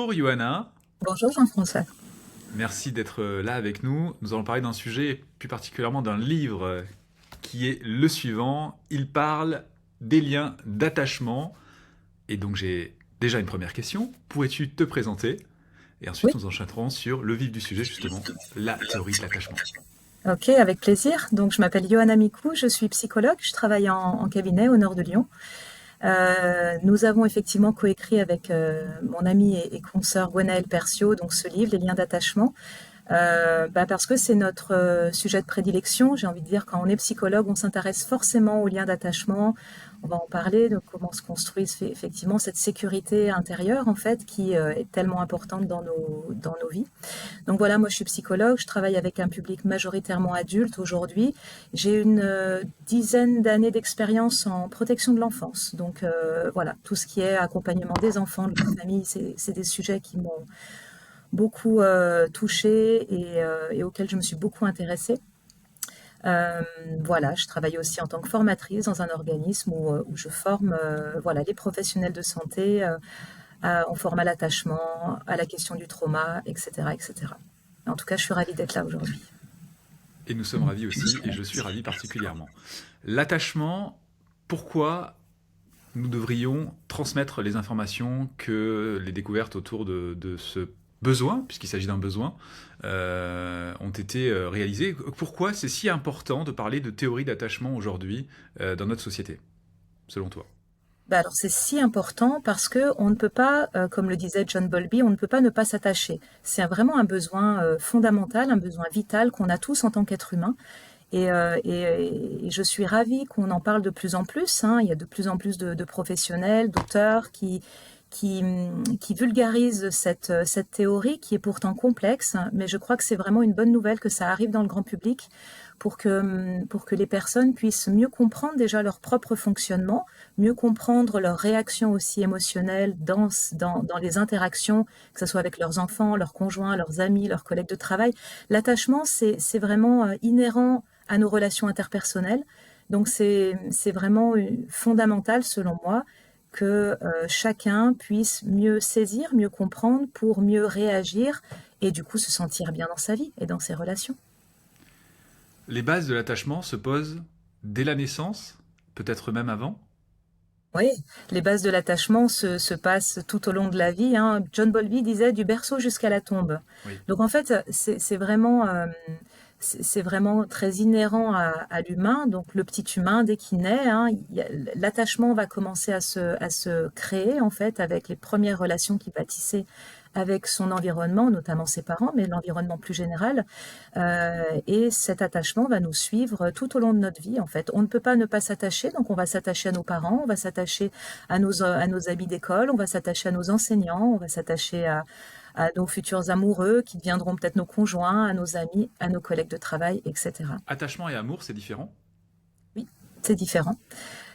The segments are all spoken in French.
Bonjour Johanna, Bonjour Jean-François. merci d'être là avec nous. Nous allons parler d'un sujet, plus particulièrement d'un livre qui est le suivant. Il parle des liens d'attachement. Et donc j'ai déjà une première question. Pourrais-tu te présenter? Et ensuite Oui, nous enchaînerons sur le vif du sujet, justement, la théorie de l'attachement. ok, avec plaisir. Donc, je m'appelle Johanna Micou, je suis psychologue, je travaille en cabinet au nord de Lyon. Nous avons effectivement coécrit avec mon amie et consoeur Gwenaëlle Percio donc ce livre, Les liens d'attachement. Parce que c'est notre sujet de prédilection. J'ai envie de dire, quand on est psychologue, on s'intéresse forcément aux liens d'attachement. On va en parler, de comment se construit effectivement cette sécurité intérieure, en fait, qui est tellement importante dans nos vies. Donc voilà, moi je suis psychologue, je travaille avec un public majoritairement adulte aujourd'hui. J'ai une dizaine d'années d'expérience en protection de l'enfance. Donc voilà, tout ce qui est accompagnement des enfants, de la famille, c'est des sujets qui m'ont beaucoup touchée et auxquels je me suis beaucoup intéressée. Euh, voilà, je travaille aussi en tant que formatrice dans un organisme où je forme voilà, les professionnels de santé on forme à l'attachement, à la question du trauma, etc., etc. En tout cas, je suis ravie d'être là aujourd'hui. Et nous sommes ravis aussi, et je suis ravi particulièrement. L'attachement, pourquoi nous devrions transmettre les informations que les découvertes autour de ce besoin, puisqu'il s'agit d'un besoin, ont été réalisées. Pourquoi c'est si important de parler de théorie d'attachement aujourd'hui dans notre société, selon toi? Alors c'est si important parce que on ne peut pas, comme le disait John Bowlby, on ne peut pas ne pas s'attacher. C'est vraiment un besoin fondamental, un besoin vital qu'on a tous en tant qu'être humain. Et je suis ravie qu'on en parle de plus en plus, hein. Il y a de plus en plus de professionnels, d'auteurs qui vulgarisent cette théorie qui est pourtant complexe, mais je crois que c'est vraiment une bonne nouvelle que ça arrive dans le grand public pour que les personnes puissent mieux comprendre déjà leur propre fonctionnement, mieux comprendre leurs réactions aussi émotionnelles dans les interactions, que ce soit avec leurs enfants, leurs conjoints, leurs amis, leurs collègues de travail. L'attachement, c'est vraiment inhérent à nos relations interpersonnelles. Donc c'est vraiment fondamental selon moi que chacun puisse mieux saisir, mieux comprendre pour mieux réagir et du coup se sentir bien dans sa vie et dans ses relations. Les bases de l'attachement se posent dès la naissance, peut-être même avant. Oui, les bases de l'attachement se passent tout au long de la vie, hein. John Bowlby disait du berceau jusqu'à la tombe. Oui. Donc en fait, c'est vraiment très inhérent à l'humain. Donc le petit humain, dès qu'il naît, hein, l'attachement va commencer à se créer en fait avec les premières relations qu'il va tisser avec son environnement, notamment ses parents, mais l'environnement plus général. Et cet attachement va nous suivre tout au long de notre vie, en fait. On ne peut pas ne pas s'attacher, donc on va s'attacher à nos parents, on va s'attacher à nos amis d'école, on va s'attacher à nos enseignants, on va s'attacher à nos futurs amoureux qui deviendront peut-être nos conjoints, à nos amis, à nos collègues de travail, etc. Attachement et amour, c'est différent. Oui, c'est différent.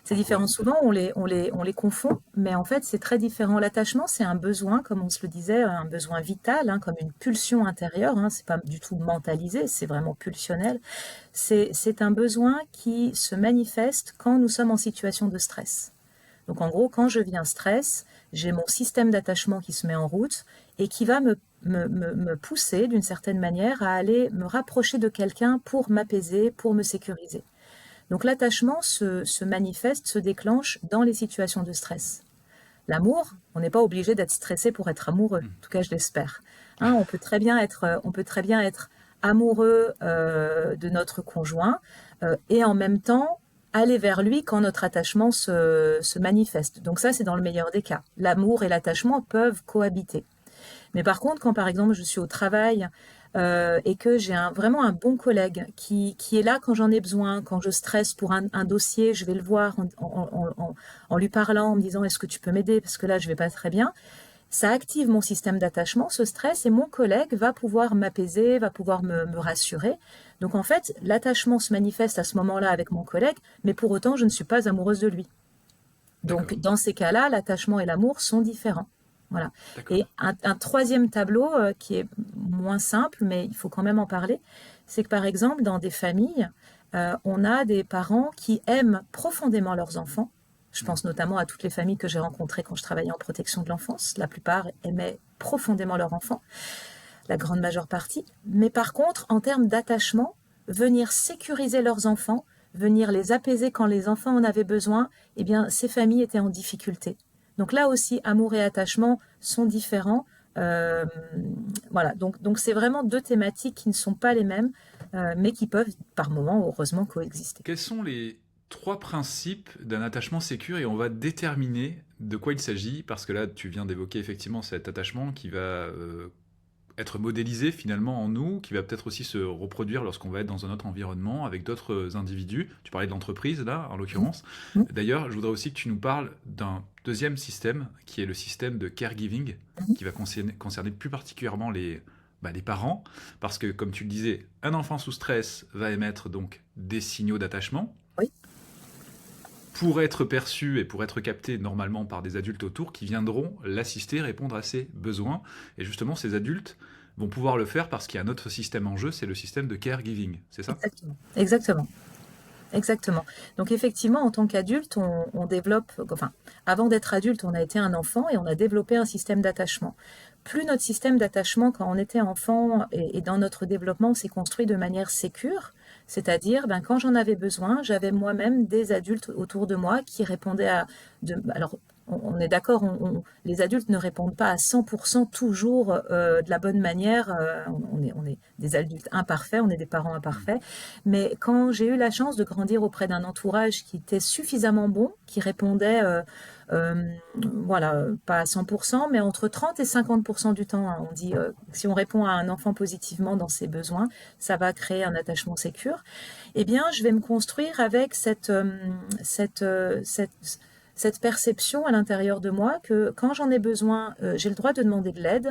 C'est Pourquoi? différent. Souvent, on les confond, mais en fait, c'est très différent. L'attachement, c'est un besoin, comme on se le disait, un besoin vital, hein, comme une pulsion intérieure. Hein, c'est pas du tout mentalisé, c'est vraiment pulsionnel. C'est un besoin qui se manifeste quand nous sommes en situation de stress. Donc, en gros, quand je vis un stress, j'ai mon système d'attachement qui se met en route et qui va me pousser, d'une certaine manière, à aller me rapprocher de quelqu'un pour m'apaiser, pour me sécuriser. Donc l'attachement se manifeste, se déclenche dans les situations de stress. L'amour, on n'est pas obligé d'être stressé pour être amoureux. Hmm. En tout cas, je l'espère. Hein, on peut très bien être amoureux de notre conjoint et en même temps aller vers lui quand notre attachement se manifeste. Donc ça, c'est dans le meilleur des cas. L'amour et l'attachement peuvent cohabiter. Mais par contre, quand par exemple je suis au travail et que j'ai vraiment un bon collègue qui est là quand j'en ai besoin, quand je stresse pour un dossier, je vais le voir en lui parlant, en me disant est-ce que tu peux m'aider parce que là je vais pas très bien. Ça active mon système d'attachement, ce stress, et mon collègue va pouvoir m'apaiser, va pouvoir me rassurer. Donc en fait, l'attachement se manifeste à ce moment-là avec mon collègue, mais pour autant, je ne suis pas amoureuse de lui. Donc, D'accord, dans ces cas-là, l'attachement et l'amour sont différents. Voilà. Et d'accord. un troisième tableau qui est moins simple, mais il faut quand même en parler, c'est que par exemple, dans des familles, on a des parents qui aiment profondément leurs enfants. Je pense notamment à toutes les familles que j'ai rencontrées quand je travaillais en protection de l'enfance. La plupart aimaient profondément leur enfant, la grande majeure partie. Mais par contre, en termes d'attachement, venir sécuriser leurs enfants, venir les apaiser quand les enfants en avaient besoin, eh bien, ces familles étaient en difficulté. Donc là aussi, amour et attachement sont différents. Euh, voilà, donc c'est vraiment deux thématiques qui ne sont pas les mêmes, mais qui peuvent, par moments, heureusement, coexister. Quels sont les trois principes d'un attachement sécure et on va déterminer de quoi il s'agit parce que là tu viens d'évoquer effectivement cet attachement qui va être modélisé finalement en nous, qui va peut-être aussi se reproduire lorsqu'on va être dans un autre environnement avec d'autres individus. Tu parlais de l'entreprise là en l'occurrence. Mmh. D'ailleurs je voudrais aussi que tu nous parles d'un deuxième système qui est le système de caregiving qui va concerner plus particulièrement les parents, parce que comme tu le disais, un enfant sous stress va émettre donc des signaux d'attachement Oui. pour être perçu et pour être capté normalement par des adultes autour qui viendront l'assister, répondre à ses besoins. Et justement, ces adultes vont pouvoir le faire parce qu'il y a un autre système en jeu, c'est le système de caregiving, c'est ça? Exactement. Exactement. Exactement. Donc effectivement, en tant qu'adulte, on développe, enfin, avant d'être adulte, on a été un enfant et on a développé un système d'attachement. Plus notre système d'attachement, quand on était enfant et dans notre développement, s'est construit de manière sécure, c'est-à-dire, quand j'en avais besoin, j'avais moi-même des adultes autour de moi qui répondaient alors, on est d'accord, les adultes ne répondent pas à 100% toujours de la bonne manière. On est des adultes imparfaits, on est des parents imparfaits. Mais quand j'ai eu la chance de grandir auprès d'un entourage qui était suffisamment bon, qui répondait, voilà, pas à 100%, mais entre 30 et 50% du temps, hein, on dit, si on répond à un enfant positivement dans ses besoins, ça va créer un attachement sécure. Eh bien, je vais me construire avec cette perception à l'intérieur de moi que quand j'en ai besoin, j'ai le droit de demander de l'aide,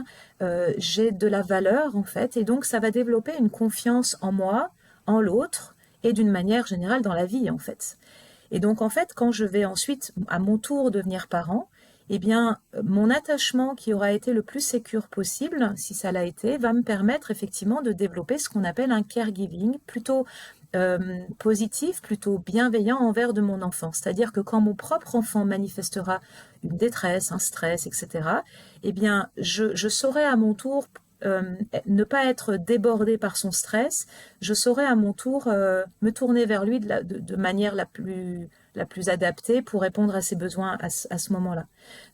j'ai de la valeur en fait, et donc ça va développer une confiance en moi, en l'autre, et d'une manière générale dans la vie en fait. Et donc en fait, quand je vais ensuite à mon tour devenir parent, eh bien, mon attachement qui aura été le plus sécure possible, si ça l'a été, va me permettre effectivement de développer ce qu'on appelle un caregiving, plutôt positif, plutôt bienveillant envers de mon enfant. C'est-à-dire que quand mon propre enfant manifestera une détresse, un stress, etc., eh bien, je saurai à mon tour ne pas être débordée par son stress, je saurai à mon tour me tourner vers lui de manière la plus adaptée pour répondre à ses besoins à ce moment-là.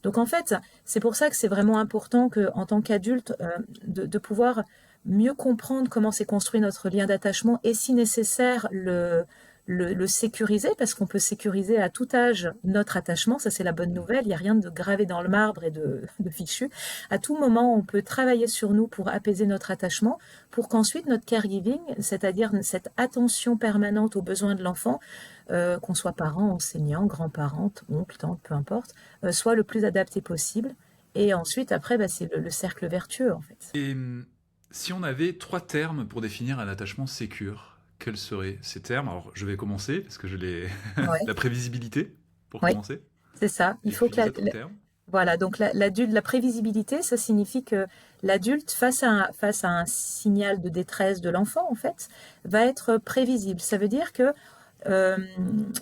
Donc en fait, c'est pour ça que c'est vraiment important qu'en tant qu'adulte, de pouvoir mieux comprendre comment s'est construit notre lien d'attachement et si nécessaire le sécuriser, parce qu'on peut sécuriser à tout âge notre attachement, ça c'est la bonne nouvelle, il n'y a rien de gravé dans le marbre et de fichu. À tout moment, on peut travailler sur nous pour apaiser notre attachement, pour qu'ensuite notre caregiving, c'est-à-dire cette attention permanente aux besoins de l'enfant, qu'on soit parent, enseignant, grand-parent, oncle, tante, peu importe, soit le plus adapté possible. Et ensuite, après, c'est le cercle vertueux en fait. Et si on avait trois termes pour définir un attachement sécure, quels seraient ces termes? Alors, je vais commencer, parce que je l'ai... Ouais. La prévisibilité, pour Oui, commencer. c'est ça. Il Et faut puis que les autres termes. voilà, donc la prévisibilité, ça signifie que l'adulte, face à un signal de détresse de l'enfant, en fait, va être prévisible. Ça veut dire que,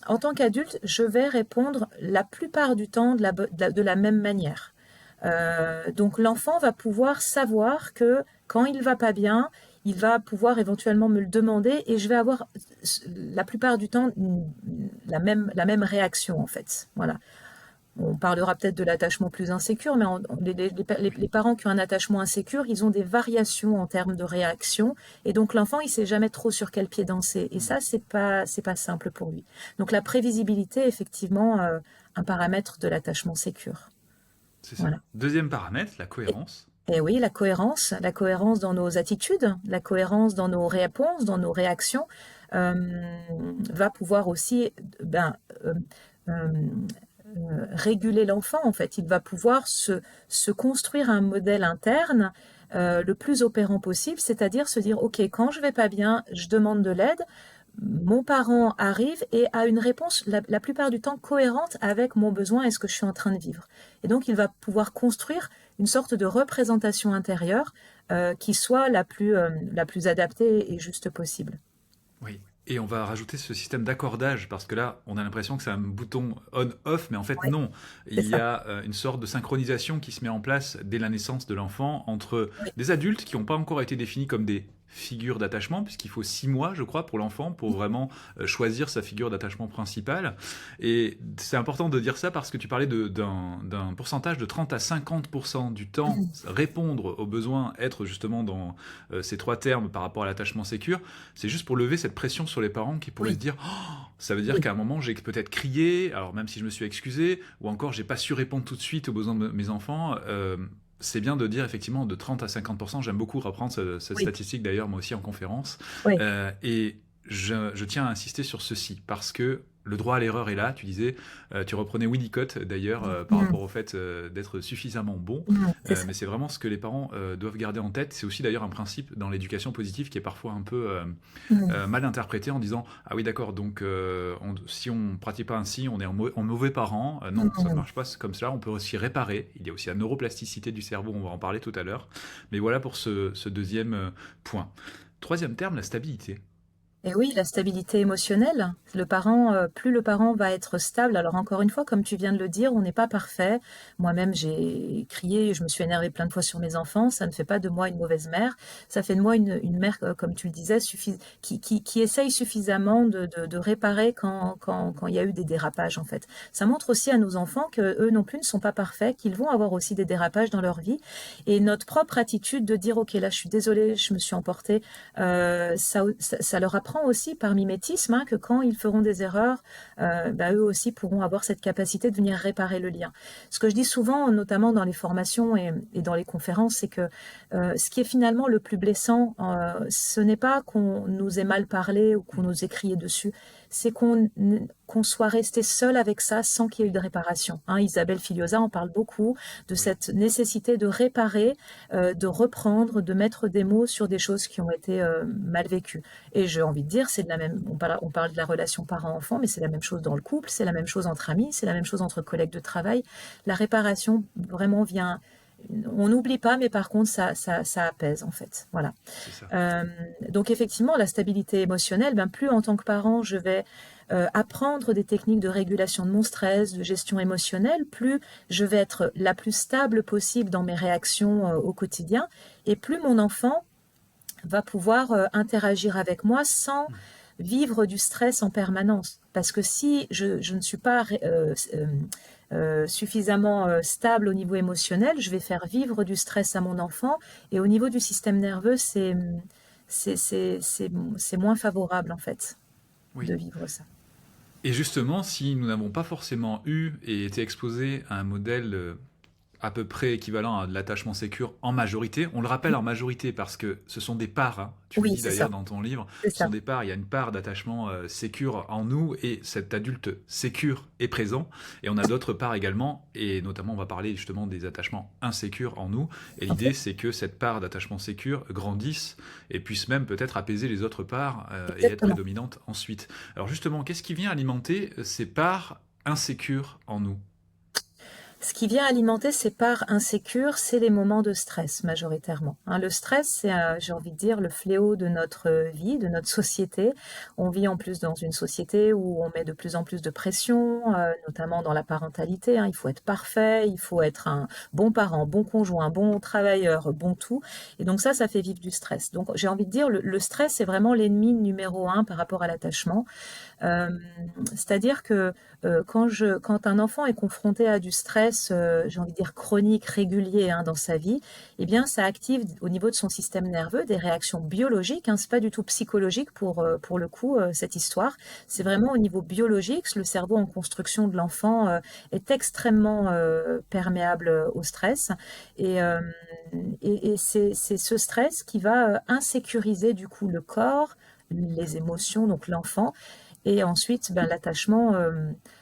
en tant qu'adulte, je vais répondre la plupart du temps de la même manière. Donc l'enfant va pouvoir savoir que quand il va pas bien, il va pouvoir éventuellement me le demander et je vais avoir la plupart du temps la même réaction en fait. Voilà. On parlera peut-être de l'attachement plus insécure, mais les parents qui ont un attachement insécure, ils ont des variations en termes de réaction, et donc l'enfant, il sait jamais trop sur quel pied danser, et ça, c'est pas simple pour lui. Donc la prévisibilité, effectivement, un paramètre de l'attachement sécure. C'est ça. Voilà. Deuxième paramètre, la cohérence. Et oui, la cohérence dans nos attitudes, la cohérence dans nos réponses, dans nos réactions, va pouvoir aussi réguler l'enfant. En fait, il va pouvoir se construire un modèle interne le plus opérant possible, c'est-à-dire se dire, ok, quand je vais pas bien, je demande de l'aide. Mon parent arrive et a une réponse la plupart du temps cohérente avec mon besoin et ce que je suis en train de vivre. Et donc, il va pouvoir construire une sorte de représentation intérieure qui soit la plus adaptée et juste possible. Oui. Et on va rajouter ce système d'accordage, parce que là, on a l'impression que c'est un bouton on-off, mais en fait Ouais, non. c'est Il y ça. a une sorte de synchronisation qui se met en place dès la naissance de l'enfant entre Oui. des adultes qui n'ont pas encore été définis comme des figures d'attachement, puisqu'il faut 6 mois, je crois, pour l'enfant, pour vraiment choisir sa figure d'attachement principale. Et c'est important de dire ça parce que tu parlais d'un pourcentage de 30 à 50% du temps, Mhm. répondre aux besoins, être justement dans ces trois termes par rapport à l'attachement sécure. C'est juste pour lever cette pression sur les parents qui pourraient se Oui, dire oh, ça veut dire oui. qu'à un moment j'ai peut-être crié, alors même si je me suis excusé, ou encore j'ai pas su répondre tout de suite aux besoins de mes enfants. C'est bien de dire effectivement de 30 à 50%. J'aime beaucoup reprendre cette Oui, statistique d'ailleurs moi aussi en conférence. oui. Et je tiens à insister sur ceci parce que le droit à l'erreur est là. Tu disais, tu reprenais Winnicott d'ailleurs par Mhm. rapport au fait d'être suffisamment bon. Mhm. C'est ça. Mais c'est vraiment ce que les parents doivent garder en tête. C'est aussi d'ailleurs un principe dans l'éducation positive qui est parfois un peu Mhm. mal interprété en disant ah oui d'accord donc si on pratique pas ainsi on est en mauvais parent. Non, ça ne Mhm. marche pas comme cela. On peut aussi réparer. Il y a aussi la neuroplasticité du cerveau, on va en parler tout à l'heure. Mais voilà pour ce deuxième point. Troisième terme, la stabilité. Et oui, la stabilité émotionnelle. Plus le parent va être stable. Alors encore une fois, comme tu viens de le dire, on n'est pas parfait. Moi-même, j'ai crié, je me suis énervée plein de fois sur mes enfants. Ça ne fait pas de moi une mauvaise mère. Ça fait de moi une mère, comme tu le disais, qui essaye suffisamment de réparer quand il y a eu des dérapages, en fait. Ça montre aussi à nos enfants que eux non plus ne sont pas parfaits, qu'ils vont avoir aussi des dérapages dans leur vie. Et notre propre attitude de dire, OK, là, je suis désolée, je me suis emportée, ça leur apprend aussi par mimétisme, hein, que quand ils feront des erreurs, eux aussi pourront avoir cette capacité de venir réparer le lien. Ce que je dis souvent, notamment dans les formations et dans les conférences, c'est que ce qui est finalement le plus blessant, ce n'est pas qu'on nous ait mal parlé ou qu'on nous ait crié dessus, c'est qu'on soit resté seul avec ça sans qu'il y ait eu de réparation. Hein, Isabelle Filiosa en parle beaucoup de Oui, cette nécessité de réparer, de reprendre, de mettre des mots sur des choses qui ont été mal vécues. Et j'ai envie de dire, c'est de la même. On parle de la relation parent-enfant, mais c'est la même chose dans le couple, c'est la même chose entre amis, c'est la même chose entre collègues de travail. La réparation vraiment vient. On n'oublie pas, mais par contre, ça apaise en fait. Voilà. c'est ça. Euh, donc effectivement, la stabilité émotionnelle, plus en tant que parent, je vais apprendre des techniques de régulation de mon stress, de gestion émotionnelle, plus je vais être la plus stable possible dans mes réactions au quotidien, et plus mon enfant va pouvoir interagir avec moi sans vivre du stress en permanence. Parce que si je ne suis pas suffisamment stable au niveau émotionnel, je vais faire vivre du stress à mon enfant. Et au niveau du système nerveux, c'est moins favorable, en fait, Oui. de vivre ça. Et justement, si nous n'avons pas forcément eu et été exposés à un modèle à peu près équivalent à de l'attachement sécure en majorité. On le rappelle en majorité parce que ce sont des parts, hein. Tu le Oui, dis c'est ça. d'ailleurs dans ton livre, C'est ce sont ça. des parts, il y a une part d'attachement sécure en nous et cet adulte sécure est présent. Et on a d'autres parts également, et notamment on va parler justement des attachements insécures en nous. Et l'idée c'est que cette part d'attachement sécure grandisse et puisse même peut-être apaiser les autres parts et être Exactement. prédominante ensuite. Alors justement, qu'est-ce qui vient alimenter ces parts insécures en nous? Ce qui vient alimenter ces parts insécures, c'est les moments de stress majoritairement. Hein, le stress, c'est, j'ai envie de dire, le fléau de notre vie, de notre société. On vit en plus dans une société où on met de plus en plus de pression, notamment dans la parentalité. Hein. Il faut être parfait, il faut être un bon parent, bon conjoint, bon travailleur, bon tout. Et donc ça fait vivre du stress. Donc j'ai envie de dire, le stress, c'est vraiment l'ennemi numéro un par rapport à l'attachement. Euh, C'est-à-dire que quand un enfant est confronté à du stress, j'ai envie de dire chronique, régulier, hein, dans sa vie, eh bien, ça active au niveau de son système nerveux des réactions biologiques. Hein, c'est pas du tout psychologique pour le coup, cette histoire. C'est vraiment au niveau biologique. Le cerveau en construction de l'enfant est extrêmement perméable au stress. Et, euh, et c'est ce stress qui va insécuriser du coup le corps, les émotions, donc l'enfant, et ensuite, l'attachement,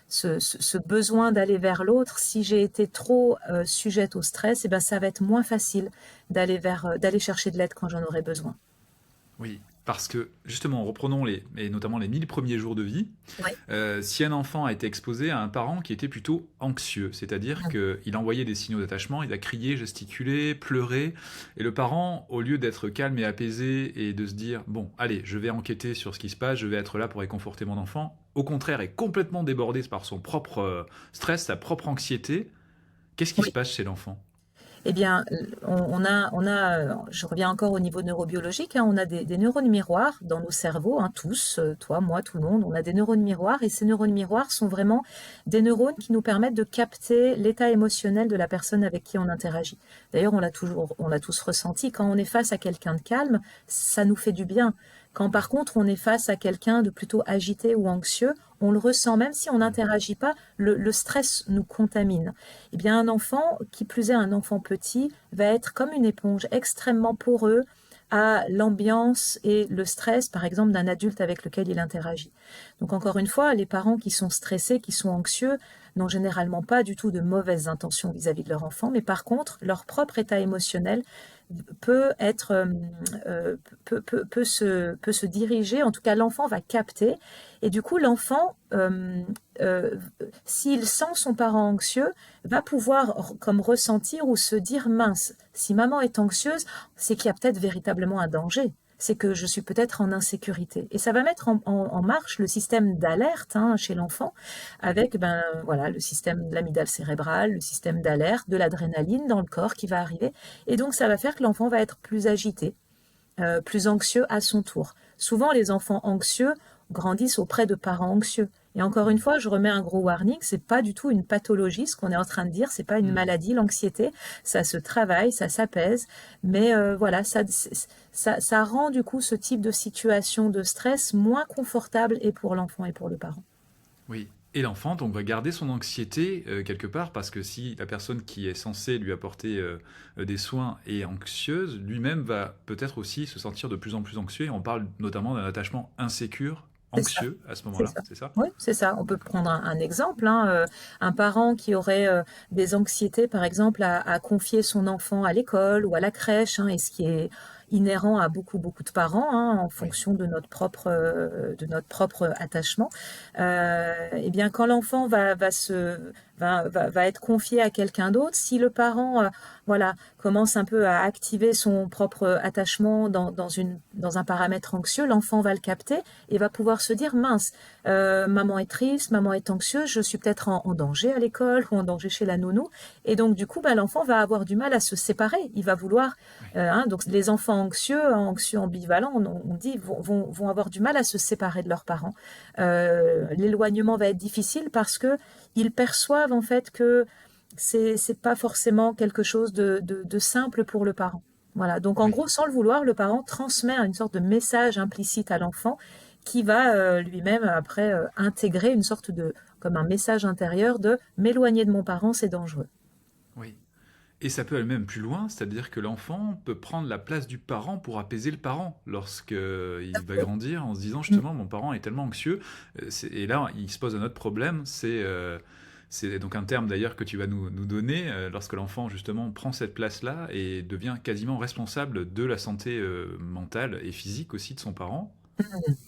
ce besoin d'aller vers l'autre, si j'ai été trop sujette au stress, ça va être moins facile d'aller chercher de l'aide quand j'en aurai besoin. Oui, Parce que, justement, reprenons et notamment les 1000 premiers jours de vie, Oui. si un enfant a été exposé à un parent qui était plutôt anxieux, c'est-à-dire qu'il envoyait des signaux d'attachement, il a crié, gesticulé, pleuré, et le parent, au lieu d'être calme et apaisé et de se dire, bon, allez, je vais enquêter sur ce qui se passe, je vais être là pour réconforter mon enfant, au contraire, est complètement débordé par son propre stress, sa propre anxiété, qu'est-ce qui se Oui. passe chez l'enfant? Eh bien, je reviens encore au niveau neurobiologique, hein, on a des neurones miroirs dans nos cerveaux, hein, tous, toi, moi, tout le monde, on a des neurones miroirs et ces neurones miroirs sont vraiment des neurones qui nous permettent de capter l'état émotionnel de la personne avec qui on interagit. D'ailleurs, on l'a tous ressenti, quand on est face à quelqu'un de calme, ça nous fait du bien. Quand par contre on est face à quelqu'un de plutôt agité ou anxieux, on le ressent, même si on n'interagit pas, le stress nous contamine. Eh bien, un enfant, qui plus est un enfant petit, va être comme une éponge extrêmement poreux à l'ambiance et le stress, par exemple, d'un adulte avec lequel il interagit. Donc, encore une fois, les parents qui sont stressés, qui sont anxieux, n'ont généralement pas du tout de mauvaises intentions vis-à-vis de leur enfant, mais par contre, leur propre état émotionnel peut être peut se diriger, en tout cas l'enfant va capter, et du coup l'enfant euh, s'il sent son parent anxieux va pouvoir comme ressentir ou se dire mince, si maman est anxieuse, c'est qu'il y a peut-être véritablement un danger, c'est que je suis peut-être en insécurité. Et ça va mettre en marche le système d'alerte, hein, chez l'enfant, Oui, avec ben, voilà, le système de l'amygdale cérébrale, le système d'alerte, de l'adrénaline dans le corps qui va arriver. Et donc ça va faire que l'enfant va être plus agité, plus anxieux à son tour. Souvent, les enfants anxieux grandissent auprès de parents anxieux. Et encore une mm, fois, je remets un gros warning, c'est pas du tout une pathologie, ce qu'on est en train de dire, c'est pas une mm. maladie, l'anxiété, ça se travaille, ça s'apaise, mais voilà, ça rend du coup ce type de situation de stress moins confortable et pour l'enfant et pour le parent. Oui. Et l'enfant donc va garder son anxiété quelque part parce que si la personne qui est censée lui apporter des soins est anxieuse, lui-même va peut-être aussi se sentir de plus en plus anxieux. Et on parle notamment d'un attachement insécure, C'est ça. anxieux à ce C'est moment-là, ça. c'est ça? Oui, c'est ça. On peut prendre un exemple, hein, un parent qui aurait des anxiétés, par exemple, à confier son enfant à l'école ou à la crèche, hein, et ce qui est inhérent à beaucoup de parents, hein, en Oui. fonction de notre propre attachement. Eh bien, quand l'enfant va être confié à quelqu'un d'autre, si le parent, voilà, commence un peu à activer son propre attachement dans un paramètre anxieux, l'enfant va le capter et va pouvoir se dire mince, maman est triste, maman est anxieuse, je suis peut-être en danger à l'école ou en danger chez la nounou. Et donc, du coup, bah, l'enfant va avoir du mal à se séparer. Il va vouloir, Oui. hein, donc les enfants anxieux ambivalents, on dit, vont avoir du mal à se séparer de leurs parents. L'éloignement va être difficile parce que ils perçoivent en fait que c'est pas forcément quelque chose de simple pour le parent. Voilà. Donc, en Oui. gros, sans le vouloir, le parent transmet une sorte de message implicite à l'enfant qui va lui-même après intégrer une sorte de, comme un message intérieur de m'éloigner de mon parent, c'est dangereux. Oui. Et ça peut aller même plus loin, c'est-à-dire que l'enfant peut prendre la place du parent pour apaiser le parent lorsqu'il va grandir en se disant Mm. justement mon parent est tellement anxieux. Et là, il se pose un autre problème, c'est donc un terme d'ailleurs que tu vas nous donner lorsque l'enfant justement prend cette place-là et devient quasiment responsable de la santé mentale et physique aussi de son parent.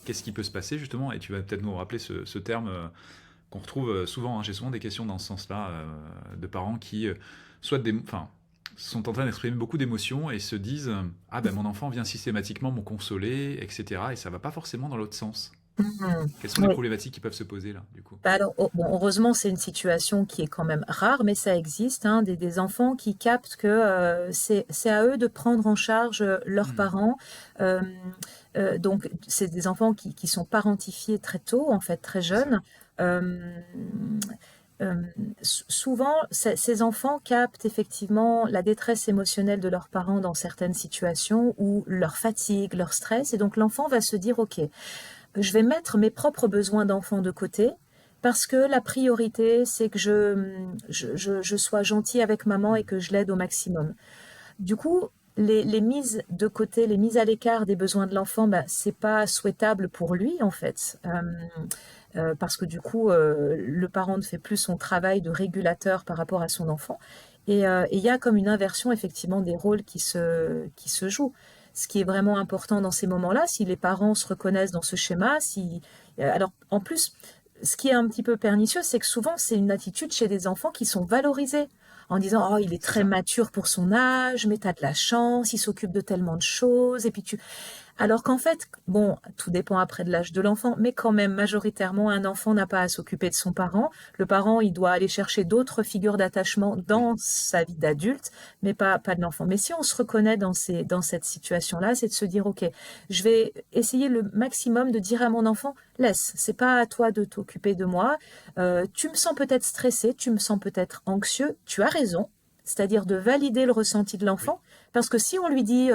Qu'est-ce qui peut se passer justement? Et tu vas peut-être nous rappeler ce terme qu'on retrouve souvent, hein. J'ai souvent des questions dans ce sens-là de parents qui enfin, sont en train d'exprimer beaucoup d'émotions et se disent ah ben mon enfant vient systématiquement me consoler, etc. Et ça va pas forcément dans l'autre sens. Mm. Quelles sont les Oui. problématiques qui peuvent se poser là, du coup? Bah alors, bon, heureusement, c'est une situation qui est quand même rare, mais ça existe, hein, des enfants qui captent que c'est à eux de prendre en charge leurs Hmm. parents. Euh, donc, c'est des enfants qui sont parentifiés très tôt, en fait, très C'est ça. jeunes. Euh, euh, Souvent, ces enfants captent effectivement la détresse émotionnelle de leurs parents dans certaines situations ou leur fatigue, leur stress, et donc l'enfant va se dire, OK, je vais mettre mes propres besoins d'enfant de côté parce que la priorité, c'est que je sois gentil avec maman et Hmm. que je l'aide au maximum. Du coup, les mises de côté, les mises à l'écart des besoins de l'enfant, bah, c'est pas souhaitable pour lui en fait, parce que du coup, le parent ne fait plus son travail de régulateur par rapport à son enfant, et il y a comme une inversion effectivement des rôles qui se joue. Ce qui est vraiment important dans ces moments-là, si les parents se reconnaissent dans ce schéma, si alors en plus, ce qui est un petit peu pernicieux, c'est que souvent c'est une attitude chez des enfants qui sont valorisés en disant oh il est C'est très ça. mature pour son âge, mais t'as de la chance, il s'occupe de tellement de choses, et puis tu alors qu'en fait, bon, tout dépend après de l'âge de l'enfant, mais quand même, majoritairement, un enfant n'a pas à s'occuper de son parent. Le parent, il doit aller chercher d'autres figures d'attachement Oui. dans sa vie d'adulte, mais pas de l'enfant. Mais si on se reconnaît dans cette situation-là, c'est de se dire, OK, je vais essayer le maximum de dire à mon enfant, laisse, c'est pas à toi de t'occuper de moi. Tu me sens peut-être stressé, tu me sens peut-être anxieux, tu as raison. C'est-à-dire de valider le ressenti de Oui. l'enfant, parce que si on lui dit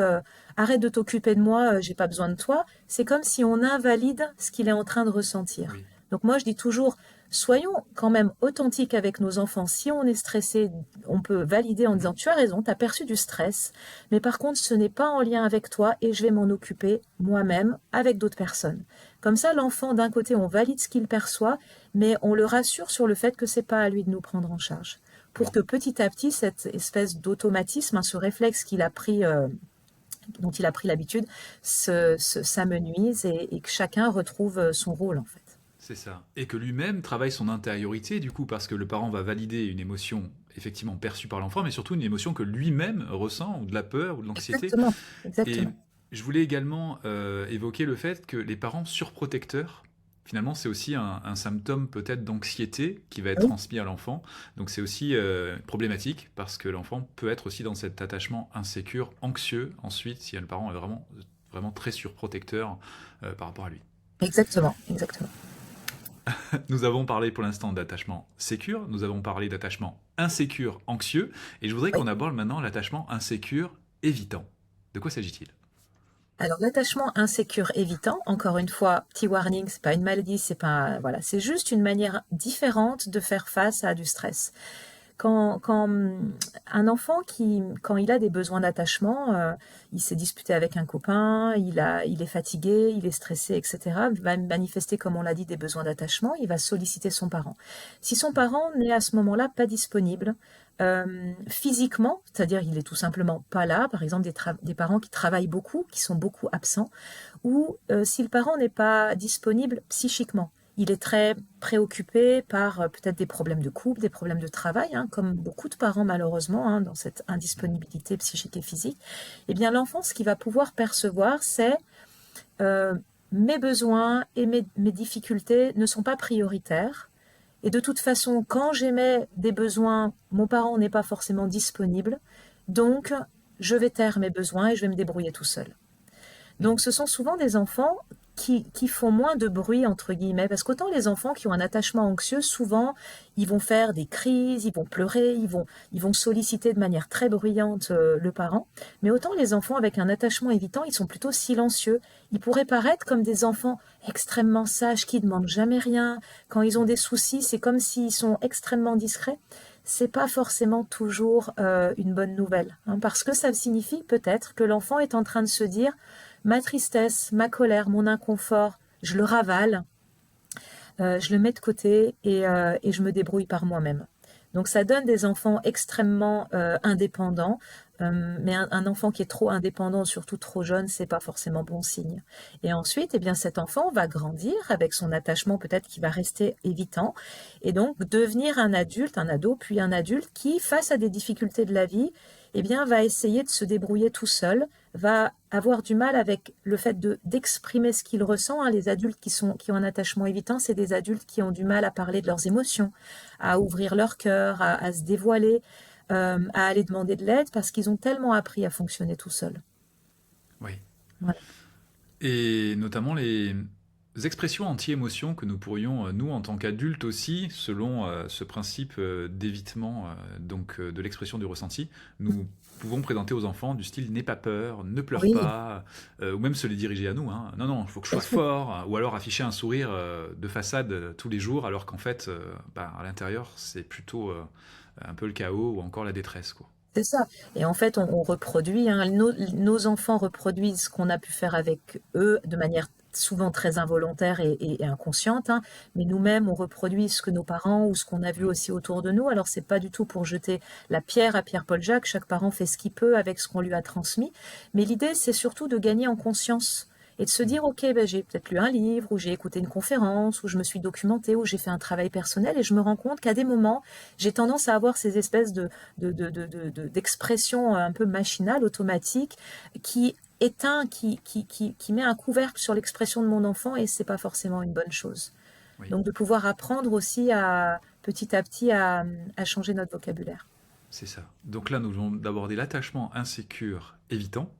arrête de t'occuper de moi, j'ai pas besoin de toi, c'est comme si on invalide ce qu'il est en train de ressentir. Oui. Donc moi je dis toujours, soyons quand même authentiques avec nos enfants. Si on est stressé, on peut valider en disant Mhm. tu as raison, tu as perçu du stress, mais par contre ce n'est pas en lien avec toi et je vais m'en occuper moi-même avec d'autres personnes. Comme ça l'enfant d'un côté on valide ce qu'il perçoit, mais on le rassure sur le fait que c'est pas à lui de nous prendre en charge. Pour Oui. que petit à petit cette espèce d'automatisme, hein, ce réflexe qu'il a pris dont il a pris l'habitude s'amenuise et que chacun retrouve son rôle en fait. C'est ça. Et que lui-même travaille son intériorité, du coup, parce que le parent va valider une émotion effectivement perçue par l'enfant, mais surtout une émotion que lui-même ressent, ou de la peur, ou de l'anxiété. Exactement, Et exactement. je voulais également évoquer le fait que les parents surprotecteurs, finalement, c'est aussi un symptôme peut-être d'anxiété qui va être Oui, transmis à l'enfant. Donc c'est aussi problématique, parce que l'enfant peut être aussi dans cet attachement insécure, anxieux, ensuite, si le parent est vraiment, vraiment très surprotecteur par rapport à lui. exactement, exactement. Nous avons parlé pour l'instant d'attachement sécure, nous avons parlé d'attachement insécure, anxieux, et je voudrais Oui. qu'on aborde maintenant l'attachement insécure, évitant. De quoi s'agit-il? Alors l'attachement insécure évitant, encore une fois, petit warning, c'est pas une maladie, c'est pas voilà, c'est juste une manière différente de faire face à du stress. Quand un enfant quand il a des besoins d'attachement, il s'est disputé avec un copain, il est fatigué, il est stressé, etc., va manifester, comme on l'a dit, des besoins d'attachement, il va solliciter son parent. Si son parent n'est à ce moment-là pas disponible, physiquement, c'est-à-dire il est tout simplement pas là, par exemple des parents qui travaillent beaucoup, qui sont beaucoup absents, ou si le parent n'est pas disponible psychiquement. Il est très préoccupé par peut-être des problèmes de couple, des problèmes de travail, hein, comme beaucoup de parents malheureusement, hein, dans cette indisponibilité psychique et physique. Eh bien, l'enfant, ce qu'il va pouvoir percevoir, c'est euh, mes besoins et mes difficultés ne sont pas prioritaires. Et de toute façon, quand j'émets des besoins, mon parent n'est pas forcément disponible. Donc, je vais taire mes besoins et je vais me débrouiller tout seul. Donc ce sont souvent des enfants qui font moins de bruit, entre guillemets, parce qu'autant les enfants qui ont un attachement anxieux, souvent, ils vont faire des crises, ils vont pleurer, ils vont solliciter de manière très bruyante le parent, mais autant les enfants avec un attachement évitant, ils sont plutôt silencieux. Ils pourraient paraître comme des enfants extrêmement sages, qui demandent jamais rien. Quand ils ont des soucis, c'est comme s'ils sont extrêmement discrets. C'est pas forcément toujours une bonne nouvelle, hein, parce que ça signifie peut-être que l'enfant est en train de se dire ma tristesse, ma colère, mon inconfort, je le ravale, je le mets de côté et je me débrouille par moi-même. Donc ça donne des enfants extrêmement indépendants, mais un enfant qui est trop indépendant, surtout trop jeune, c'est pas forcément bon signe. Et ensuite, eh bien cet enfant va grandir avec son attachement peut-être qui va rester évitant, et donc devenir un adulte, un ado, puis un adulte qui, face à des difficultés de la vie, eh bien va essayer de se débrouiller tout seul, va avoir du mal avec le fait d'exprimer ce qu'il ressent, hein. Les adultes qui ont un attachement évitant, c'est des adultes qui ont du mal à parler de leurs émotions, à ouvrir leur cœur, à se dévoiler, à aller demander de l'aide parce qu'ils ont tellement appris à fonctionner tout seuls. Oui. Voilà. Et notamment les expressions anti-émotions que nous pourrions, nous, en tant qu'adultes aussi, selon ce principe d'évitement de l'expression du ressenti, nous pouvons présenter aux enfants du style n'aie pas peur, ne pleure Oui, pas, ou même se les diriger à nous. Hein. Non, non, il faut que je bien sois sûr. fort, hein. Ou alors afficher un sourire de façade tous les jours, alors qu'en fait, à l'intérieur, c'est plutôt un peu le chaos ou encore la détresse, quoi. C'est ça. Et en fait, on reproduit, hein, nos enfants reproduisent ce qu'on a pu faire avec eux de manière souvent très involontaire et inconsciente, hein, mais nous-mêmes, on reproduit ce que nos parents ou ce qu'on a vu Oui, aussi autour de nous. Alors, c'est pas du tout pour jeter la pierre à Pierre-Paul Jacques. Chaque parent fait ce qu'il peut avec ce qu'on lui a transmis. Mais l'idée, c'est surtout de gagner en conscience et de se mm, dire, OK, ben, j'ai peut-être lu un livre, ou j'ai écouté une conférence, ou je me suis documentée, ou j'ai fait un travail personnel, et je me rends compte qu'à des moments, j'ai tendance à avoir ces espèces d'expressions un peu machinales, automatiques, qui qui met un couvercle sur l'expression de mon enfant, et c'est pas forcément une bonne chose. oui, Donc de pouvoir apprendre aussi petit à petit à changer notre vocabulaire. c'est ça. Donc là, nous allons d'aborder l'attachement insécure évitant.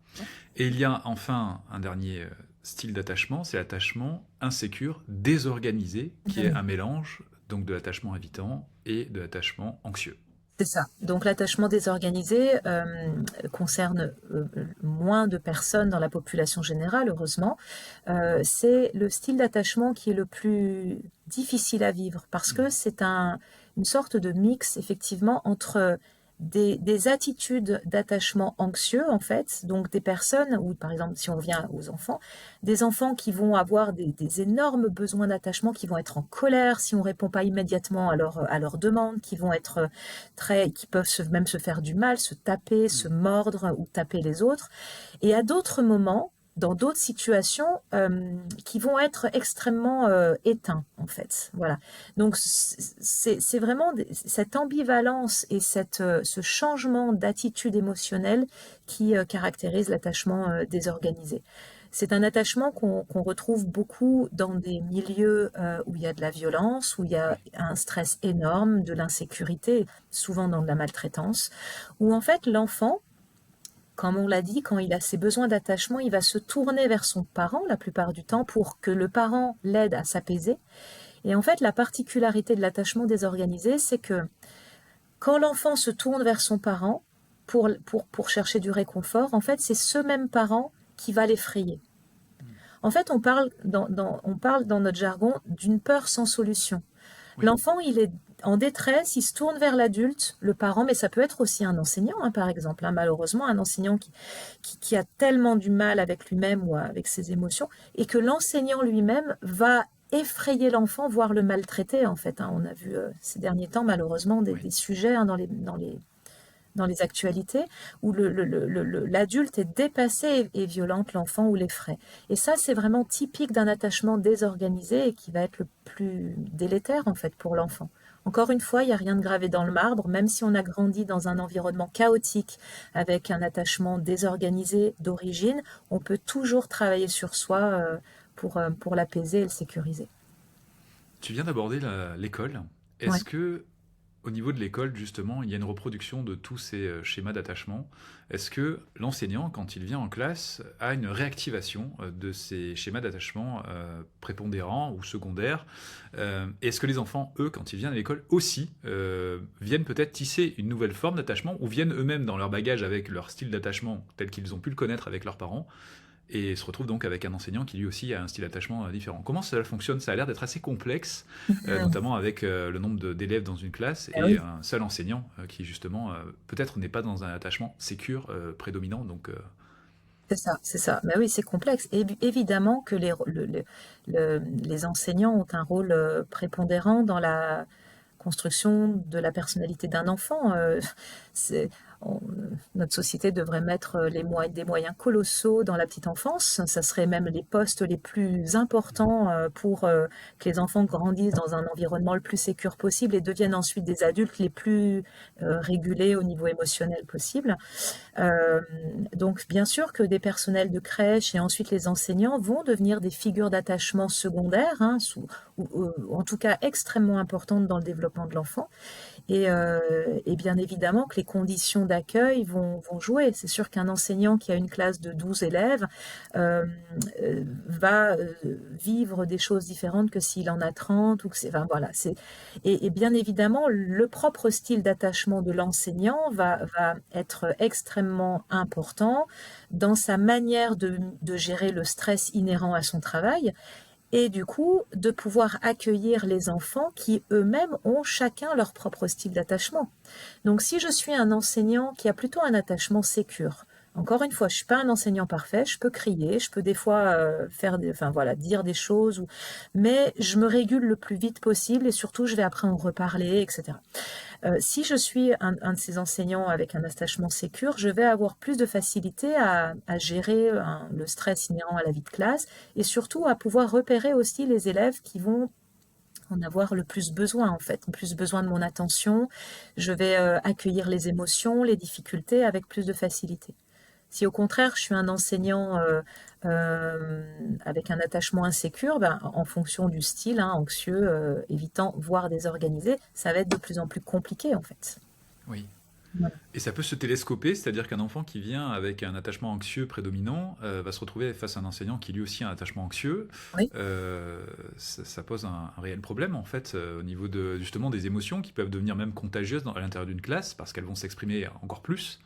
Et il y a enfin un dernier style d'attachement, c'est l'attachement insécure désorganisé, qui est Oui. un mélange donc de l'attachement évitant et de l'attachement anxieux. C'est ça. Donc l'attachement désorganisé concerne moins de personnes dans la population générale, heureusement. C'est le style d'attachement qui est le plus difficile à vivre parce que Mm. c'est une sorte de mix effectivement entre des attitudes d'attachement anxieux en fait, donc des personnes, ou par exemple si on revient aux enfants, des enfants qui vont avoir des énormes besoins d'attachement, qui vont être en colère si on répond pas immédiatement à leurs demandes, qui vont être qui peuvent même se faire du mal, se taper, se Mm. mordre ou taper les autres. Et à d'autres moments, dans d'autres situations, qui vont être extrêmement éteints, en fait. Voilà. Donc, c'est vraiment cette ambivalence et ce changement d'attitude émotionnelle qui caractérise l'attachement désorganisé. C'est un attachement qu'on retrouve beaucoup dans des milieux où il y a de la violence, où il y a Oui, un stress énorme, de l'insécurité, souvent dans de la maltraitance, où en fait l'enfant, comme on l'a dit, quand il a ses besoins d'attachement, il va se tourner vers son parent la plupart du temps pour que le parent l'aide à s'apaiser. Et en fait, la particularité de l'attachement désorganisé, c'est que quand l'enfant se tourne vers son parent pour chercher du réconfort, en fait, c'est ce même parent qui va l'effrayer. mm, En fait, on parle dans notre jargon d'une peur sans solution. oui, L'enfant, il est en détresse, il se tourne vers l'adulte, le parent, mais ça peut être aussi un enseignant, hein, par exemple. Hein, malheureusement, un enseignant qui a tellement du mal avec lui-même ou avec ses émotions, et que l'enseignant lui-même va effrayer l'enfant, voire le maltraiter, en fait. Hein. On a vu ces derniers temps, malheureusement, oui. des sujets hein, dans les actualités où l'adulte est dépassé et violente l'enfant ou l'effraie. Et ça, c'est vraiment typique d'un attachement désorganisé et qui va être le plus délétère en fait pour l'enfant. Encore une fois, il n'y a rien de gravé dans le marbre, même si on a grandi dans un environnement chaotique avec un attachement désorganisé d'origine, on peut toujours travailler sur soi pour l'apaiser et le sécuriser. Tu viens d'aborder l'école. Ouais. Est-ce que au niveau de l'école, justement, il y a une reproduction de tous ces schémas d'attachement? Est-ce que l'enseignant, quand il vient en classe, a une réactivation de ces schémas d'attachement prépondérants ou secondaires? Est-ce que les enfants, eux, quand ils viennent à l'école aussi, viennent peut-être tisser une nouvelle forme d'attachement ou viennent eux-mêmes dans leur bagage avec leur style d'attachement tel qu'ils ont pu le connaître avec leurs parents et se retrouvent donc avec un enseignant qui lui aussi a un style d'attachement différent? Comment ça fonctionne? Ça a l'air d'être assez complexe, notamment avec le nombre d'élèves dans une classe Ah et oui. un seul enseignant qui justement peut-être n'est pas dans un attachement sécure prédominant. Donc C'est ça, c'est ça. Mais oui, c'est complexe. Et évidemment que les enseignants ont un rôle prépondérant dans la construction de la personnalité d'un enfant. C'est- on- Notre société devrait mettre des moyens colossaux dans la petite enfance. Ça serait même les postes les plus importants pour que les enfants grandissent dans un environnement le plus sécure possible et deviennent ensuite des adultes les plus régulés au niveau émotionnel possible. Euh, donc, bien sûr que des personnels de crèche et ensuite les enseignants vont devenir des figures d'attachement secondaires, hein, ou en tout cas extrêmement importantes dans le développement de l'enfant. Et bien évidemment que les conditions d'accueil vont jouer. C'est sûr qu'un enseignant qui a une classe de 12 élèves va vivre des choses différentes que s'il en a 30. Enfin, voilà, et bien évidemment, le propre style d'attachement de l'enseignant va être extrêmement important dans sa manière de gérer le stress inhérent à son travail et du coup de pouvoir accueillir les enfants qui eux-mêmes ont chacun leur propre style d'attachement. Donc si je suis un enseignant qui a plutôt un attachement sécure, Encore une fois, je suis pas un enseignant parfait, je peux crier, je peux des fois, enfin voilà, dire des choses mais je me régule le plus vite possible et surtout je vais après en reparler et cetera. Si je suis un de ces enseignants avec un attachement sécure, je vais avoir plus de facilité à gérer, le stress inhérent à la vie de classe et surtout à pouvoir repérer aussi les élèves qui vont en avoir le plus besoin en fait, le plus besoin de mon attention. Je vais, accueillir les émotions, les difficultés avec plus de facilité. Si au contraire, je suis un enseignant avec un attachement insécure, ben, en fonction du style, hein, anxieux, évitant, voire désorganisé, ça va être de plus en plus compliqué en fait. Oui. Voilà. Et ça peut se télescoper, c'est-à-dire qu'un enfant qui vient avec un attachement anxieux prédominant va se retrouver face à un enseignant qui lui aussi a un attachement anxieux. Oui, Ça pose un réel problème en fait au niveau de justement des émotions qui peuvent devenir même contagieuses à l'intérieur d'une classe parce qu'elles vont s'exprimer encore plus.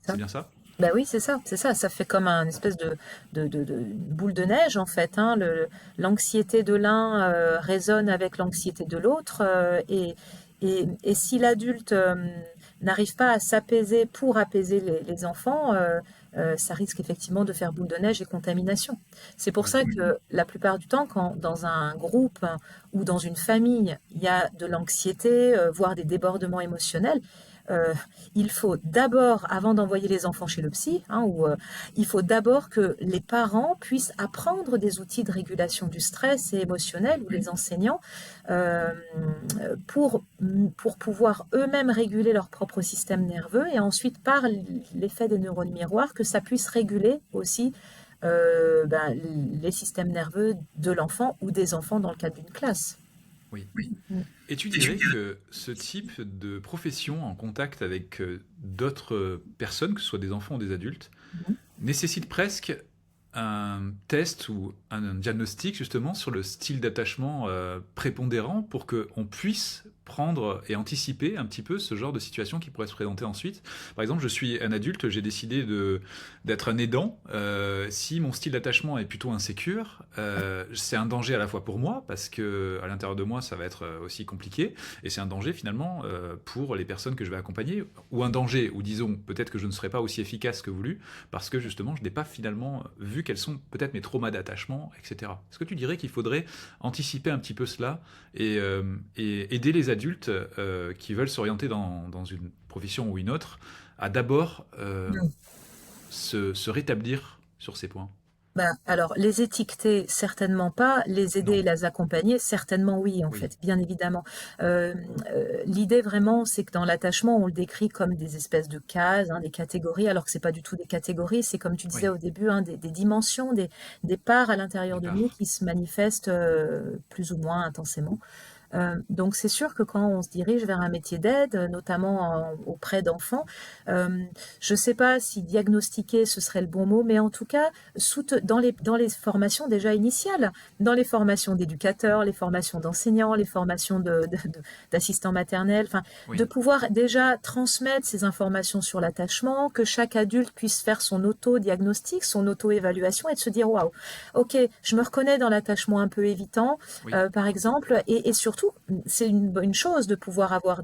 C'est ça. bien ça? Ben oui, c'est ça, c'est ça. Ça fait comme un espèce de boule de neige en fait, hein. L'anxiété de l'un résonne avec l'anxiété de l'autre, et si l'adulte n'arrive pas à s'apaiser pour apaiser les enfants, ça risque effectivement de faire boule de neige et contamination. C'est pour Oui. ça que la plupart du temps, quand dans un groupe ou dans une famille, il y a de l'anxiété, voire des débordements émotionnels, euh, il faut d'abord, avant d'envoyer les enfants chez le psy, hein, il faut d'abord que les parents puissent apprendre des outils de régulation du stress et émotionnel, ou les enseignants, euh, pour pouvoir eux-mêmes réguler leur propre système nerveux, et ensuite, par l'effet des neurones miroirs, que ça puisse réguler aussi ben, les systèmes nerveux de l'enfant ou des enfants dans le cadre d'une classe. Oui. Mm. Et tu dirais que ce type de profession en contact avec d'autres personnes, que ce soit des enfants ou des adultes, Mhm. nécessite presque un test ou un diagnostic justement sur le style d'attachement prépondérant pour qu'on puisse prendre et anticiper un petit peu ce genre de situation qui pourrait se présenter ensuite. Par exemple, je suis un adulte, j'ai décidé d'être un aidant. Si mon style d'attachement est plutôt insécure, c'est un danger à la fois pour moi, parce que à l'intérieur de moi, ça va être aussi compliqué, et c'est un danger finalement pour les personnes que je vais accompagner, ou un danger, ou disons peut-être que je ne serai pas aussi efficace que voulu, parce que justement, je n'ai pas finalement vu quels sont peut-être mes traumas d'attachement, etc. Est-ce que tu dirais qu'il faudrait anticiper un petit peu cela et aider les adultes qui veulent s'orienter dans une profession ou une autre à d'abord se rétablir sur ces points? Ben, alors, les étiqueter, certainement pas. Les aider et Non, les accompagner, certainement oui, en oui, fait, bien évidemment. Euh, L'idée vraiment, c'est que dans l'attachement, on le décrit comme des espèces de cases, hein, des catégories, alors que c'est pas du tout des catégories. C'est comme tu disais oui, au début, hein, des dimensions, des parts à l'intérieur des de nous parts. qui se manifestent plus ou moins intensément. Donc c'est sûr que quand on se dirige vers un métier d'aide, notamment auprès d'enfants, je ne sais pas si diagnostiquer ce serait le bon mot, mais en tout cas, dans les formations déjà initiales, dans les formations d'éducateurs, les formations d'enseignants, les formations d'assistants maternels, enfin, de Oui, pouvoir déjà transmettre ces informations sur l'attachement, que chaque adulte puisse faire son auto-diagnostic, son auto-évaluation et de se dire, waouh, ok, je me reconnais dans l'attachement un peu évitant, oui, par exemple, et surtout, c'est une chose de pouvoir avoir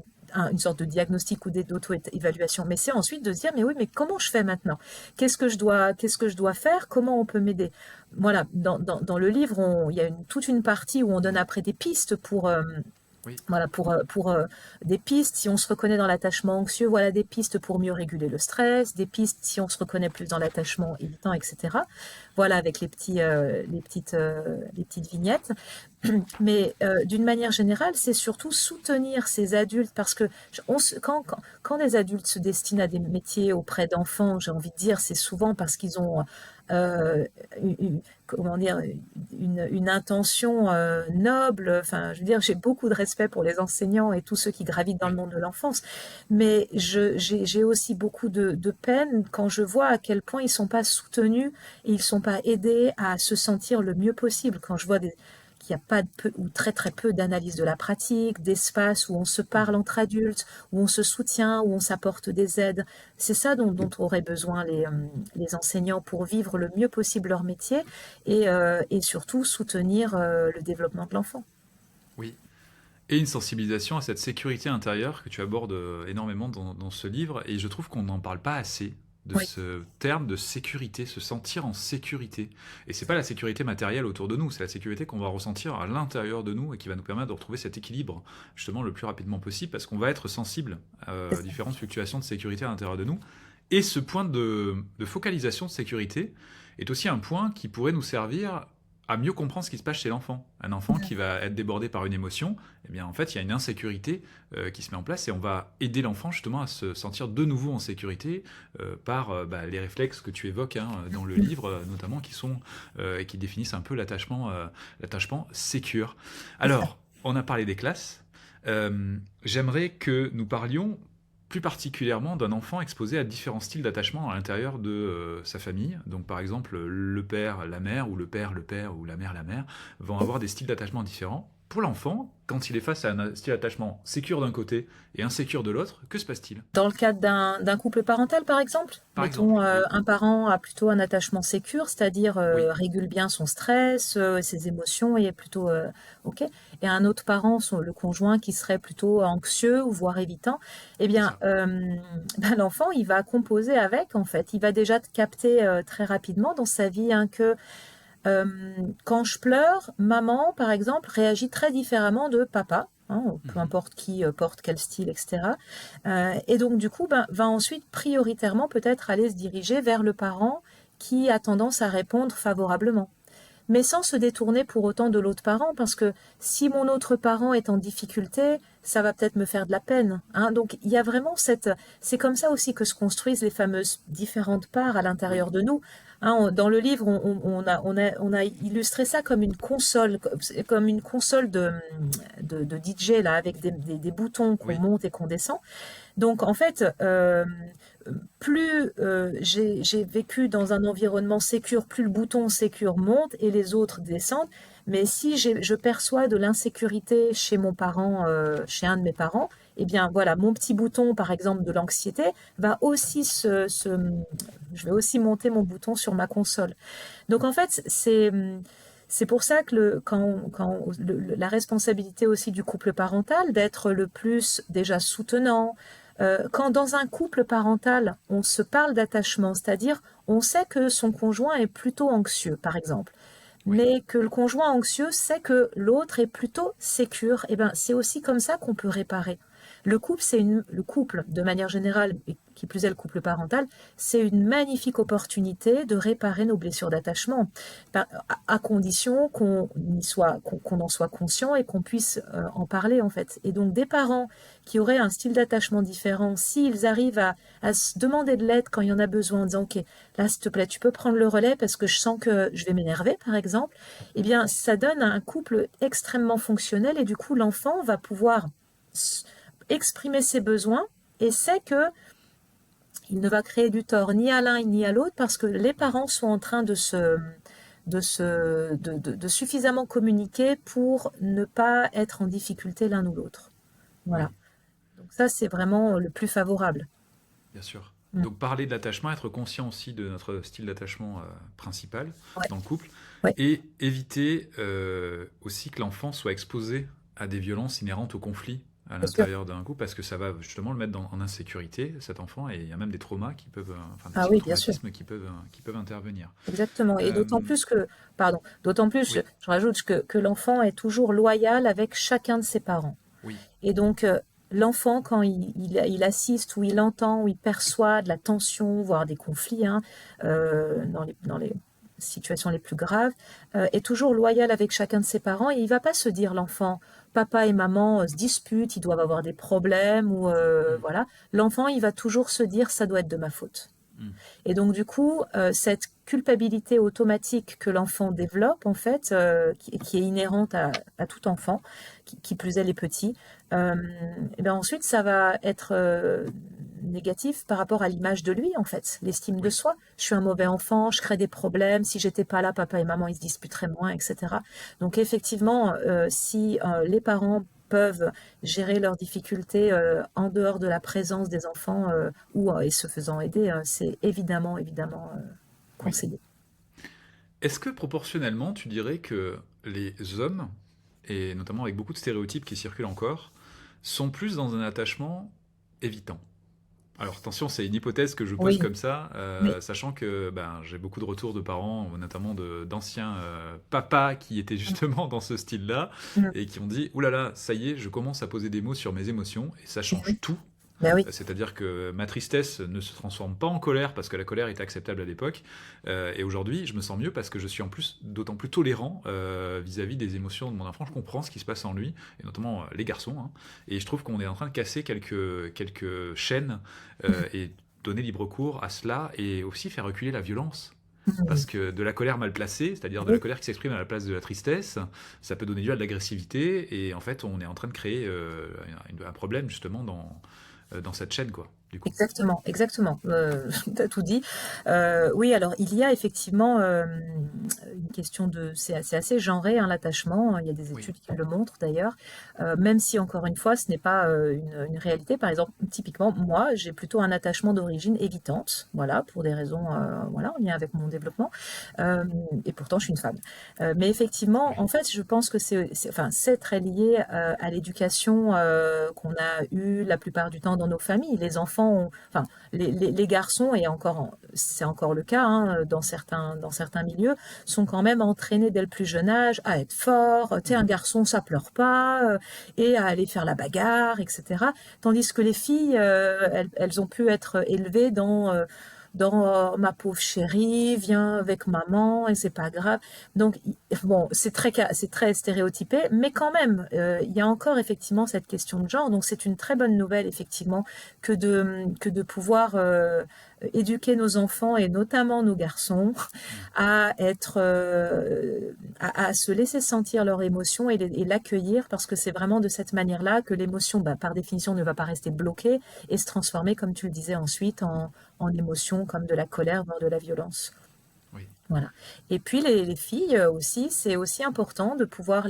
une sorte de diagnostic ou d'auto-évaluation, mais c'est ensuite de se dire, mais oui, mais comment je fais maintenant? Qu'est-ce que je dois faire? Comment on peut m'aider? Voilà, dans le livre, il y a toute une partie où on donne après des pistes oui, voilà, pour des pistes, si on se reconnaît dans l'attachement anxieux, voilà des pistes pour mieux réguler le stress, des pistes si on se reconnaît plus dans l'attachement évitant, etc. Voilà, avec les petites vignettes. Mais d'une manière générale, c'est surtout soutenir ces adultes parce que quand des adultes se destinent à des métiers auprès d'enfants, j'ai envie de dire, c'est souvent parce qu'ils ont euh, comment dire, une intention noble. Enfin, je veux dire, j'ai beaucoup de respect pour les enseignants et tous ceux qui gravitent dans le oui, monde de l'enfance, mais j'ai aussi beaucoup de peine quand je vois à quel point ils sont pas soutenus et ils sont pas aidés à se sentir le mieux possible. Quand je vois qu'il n'y a pas de peu, ou très très peu d'analyse de la pratique, d'espace où on se parle mhm, entre adultes, où on se soutient, où on s'apporte des aides. C'est ça dont auraient besoin les enseignants pour vivre le mieux possible leur métier et surtout soutenir le développement de l'enfant. oui. Et une sensibilisation à cette sécurité intérieure que tu abordes énormément dans ce livre, et je trouve qu'on n'en parle pas assez. de Oui, ce terme de sécurité, se sentir en sécurité. Et c'est pas la sécurité matérielle autour de nous, c'est la sécurité qu'on va ressentir à l'intérieur de nous et qui va nous permettre de retrouver cet équilibre justement le plus rapidement possible parce qu'on va être sensible c'est à ça. différentes fluctuations de sécurité à l'intérieur de nous. Et ce point de focalisation de sécurité est aussi un point qui pourrait nous servir à mieux comprendre ce qui se passe chez l'enfant. Un enfant qui va être débordé par une émotion, eh bien en fait il y a une insécurité qui se met en place et on va aider l'enfant justement à se sentir de nouveau en sécurité par les réflexes que tu évoques dans le livre notamment qui sont et qui définissent un peu l'attachement sécure. C'est ça. Alors on a parlé des classes. J'aimerais que nous parlions plus particulièrement d'un enfant exposé à différents styles d'attachement à l'intérieur de sa famille. Donc par exemple, le père, la mère, ou le père, ou la mère, vont avoir des styles d'attachement différents. Pour l'enfant, quand il est face à un style d'attachement sécure d'un côté et insécure de l'autre, que se passe-t-il? Dans le cadre d'un couple parental, par exemple, Par mettons, exemple, oui. un parent a plutôt un attachement sécure, c'est-à-dire Oui, régule bien son stress, ses émotions et est plutôt OK. Et un autre parent, le conjoint, qui serait plutôt anxieux ou voire évitant. Eh c'est bien, ça. ben, l'enfant, il va composer avec, en fait. Il va déjà capter très rapidement dans sa vie hein, que euh, quand je pleure, maman, par exemple, réagit très différemment de papa. Hein, peu Mhm. importe qui porte quel style, etc. Et donc, du coup, ben, va ensuite prioritairement peut-être aller se diriger vers le parent qui a tendance à répondre favorablement mais sans se détourner pour autant de l'autre parent, parce que si mon autre parent est en difficulté, ça va peut-être me faire de la peine. Hein. Donc il y a vraiment c'est comme ça aussi que se construisent les fameuses différentes parts à Oui, l'intérieur de nous. Hein, dans le livre, on a illustré ça comme une console de DJ là, avec des boutons qu'on oui, monte et qu'on descend. Donc en fait, plus j'ai vécu dans un environnement sécure, plus le bouton sécure monte et les autres descendent. Mais si je perçois de l'insécurité chez mon parent, chez un de mes parents, eh bien voilà, mon petit bouton, par exemple, de l'anxiété, va aussi je vais aussi monter mon bouton sur ma console. Donc en fait, c'est pour ça que la responsabilité aussi du couple parental d'être le plus déjà soutenant. Quand dans un couple parental, on se parle d'attachement, c'est-à-dire on sait que son conjoint est plutôt anxieux, par exemple, oui, mais que le conjoint anxieux sait que l'autre est plutôt sécure, et ben c'est aussi comme ça qu'on peut réparer. Le couple, de manière générale, et qui plus est le couple parental, c'est une magnifique opportunité de réparer nos blessures d'attachement, à condition qu'on en soit conscient et qu'on puisse en parler en fait. Et donc des parents qui auraient un style d'attachement différent, s'ils arrivent à se demander de l'aide quand il y en a besoin, en disant ok, là s'il te plaît, tu peux prendre le relais parce que je sens que je vais m'énerver par exemple, eh bien ça donne un couple extrêmement fonctionnel et du coup l'enfant va pouvoir exprimer ses besoins et sait que il ne va créer du tort ni à l'un ni à l'autre parce que les oui, parents sont en train de suffisamment communiquer pour ne pas être en difficulté l'un ou l'autre. Voilà. oui, Donc ça, c'est vraiment le plus favorable. bien sûr. Mm. Donc parler de l'attachement, être conscient aussi de notre style d'attachement principal Ouais, dans le couple, ouais, et éviter aussi que l'enfant soit exposé à des violences inhérentes au conflit à bien sûr. l'intérieur d'un couple, parce que ça va justement le mettre en insécurité, cet enfant, et il y a même des traumas qui peuvent, enfin des Ah oui, bien sûr. psychotraumatismes qui peuvent intervenir. Exactement. Et Euh, d'autant plus que, pardon, d'autant plus, oui, je rajoute que l'enfant est toujours loyal avec chacun de ses parents. oui, Et donc, l'enfant, quand il assiste ou il entend ou il perçoit de la tension, voire des conflits, hein, dans les situations les plus graves, est toujours loyal avec chacun de ses parents et il va pas se dire l'enfant, papa et maman se disputent, ils doivent avoir des problèmes ou mm, voilà. L'enfant, il va toujours se dire ça doit être de ma faute. mm, Et donc du coup, cette culpabilité automatique que l'enfant développe, en fait, qui est inhérente à tout enfant, qui plus est les petits, et bien ensuite ça va être négatif par rapport à l'image de lui, en fait, l'estime de oui, soi. Je suis un mauvais enfant, je crée des problèmes, si j'étais pas là, papa et maman, ils se disputeraient moins, etc. Donc effectivement, si les parents peuvent gérer leurs difficultés en dehors de la présence des enfants ou et se faisant aider, c'est évidemment oui. conseillé. Est-ce que proportionnellement, tu dirais que les hommes, et notamment avec beaucoup de stéréotypes qui circulent encore, sont plus dans un attachement évitant? Alors attention, c'est une hypothèse que je pose Oui, comme ça, oui. sachant que j'ai beaucoup de retours de parents, notamment d'anciens papas qui étaient justement dans ce style-là Mm. et qui ont dit: «Ouh là là, ça y est, je commence à poser des mots sur mes émotions et ça Eh change oui, tout». ben oui, C'est-à-dire que ma tristesse ne se transforme pas en colère parce que la colère était acceptable à l'époque. Et aujourd'hui, je me sens mieux parce que je suis en plus d'autant plus tolérant vis-à-vis des émotions de mon enfant. Je comprends ce qui se passe en lui, et notamment les garçons, hein. Et je trouve qu'on est en train de casser quelques chaînes et donner libre cours à cela et aussi faire reculer la violence. Mm. Parce que de la colère mal placée, c'est-à-dire de la Oui. colère qui s'exprime à la place de la tristesse, ça peut donner lieu à de l'agressivité. Et en fait, on est en train de créer un problème justement dans cette chaîne, quoi, du coup. Exactement, exactement. Tu as tout dit. Oui, alors il y a effectivement une question de... C'est assez genré, hein, l'attachement. Il y a des Oui, études qui le montrent d'ailleurs. Même si, encore une fois, ce n'est pas une réalité. Par exemple, typiquement, moi, j'ai plutôt un attachement d'origine évitante. Voilà, pour des raisons voilà, en lien avec mon développement. Euh, et pourtant, je suis une femme. Mais effectivement, oui, en fait, je pense que enfin, c'est très lié à l'éducation qu'on a eue la plupart du temps dans nos familles. Les enfants enfin, les garçons, et c'est encore le cas hein, dans certains milieux, sont quand même entraînés dès le plus jeune âge à être forts. Tu sais, un mhm, garçon, ça pleure pas, et à aller faire la bagarre, etc. Tandis que les filles, elles ont pu être élevées dans ma pauvre chérie, viens avec maman et c'est pas grave. Donc bon, c'est très stéréotypé, mais quand même, il y a encore effectivement cette question de genre. Donc c'est une très bonne nouvelle effectivement que de pouvoir éduquer nos enfants et notamment nos garçons mhm. à être à se laisser sentir leurs émotions et l'accueillir parce que c'est vraiment de cette manière-là que l'émotion, bah, par définition, ne va pas rester bloquée et se transformer, comme tu le disais ensuite, en émotions comme de la colère, voire de la violence. Oui, Voilà. Et puis les filles aussi, c'est aussi important de pouvoir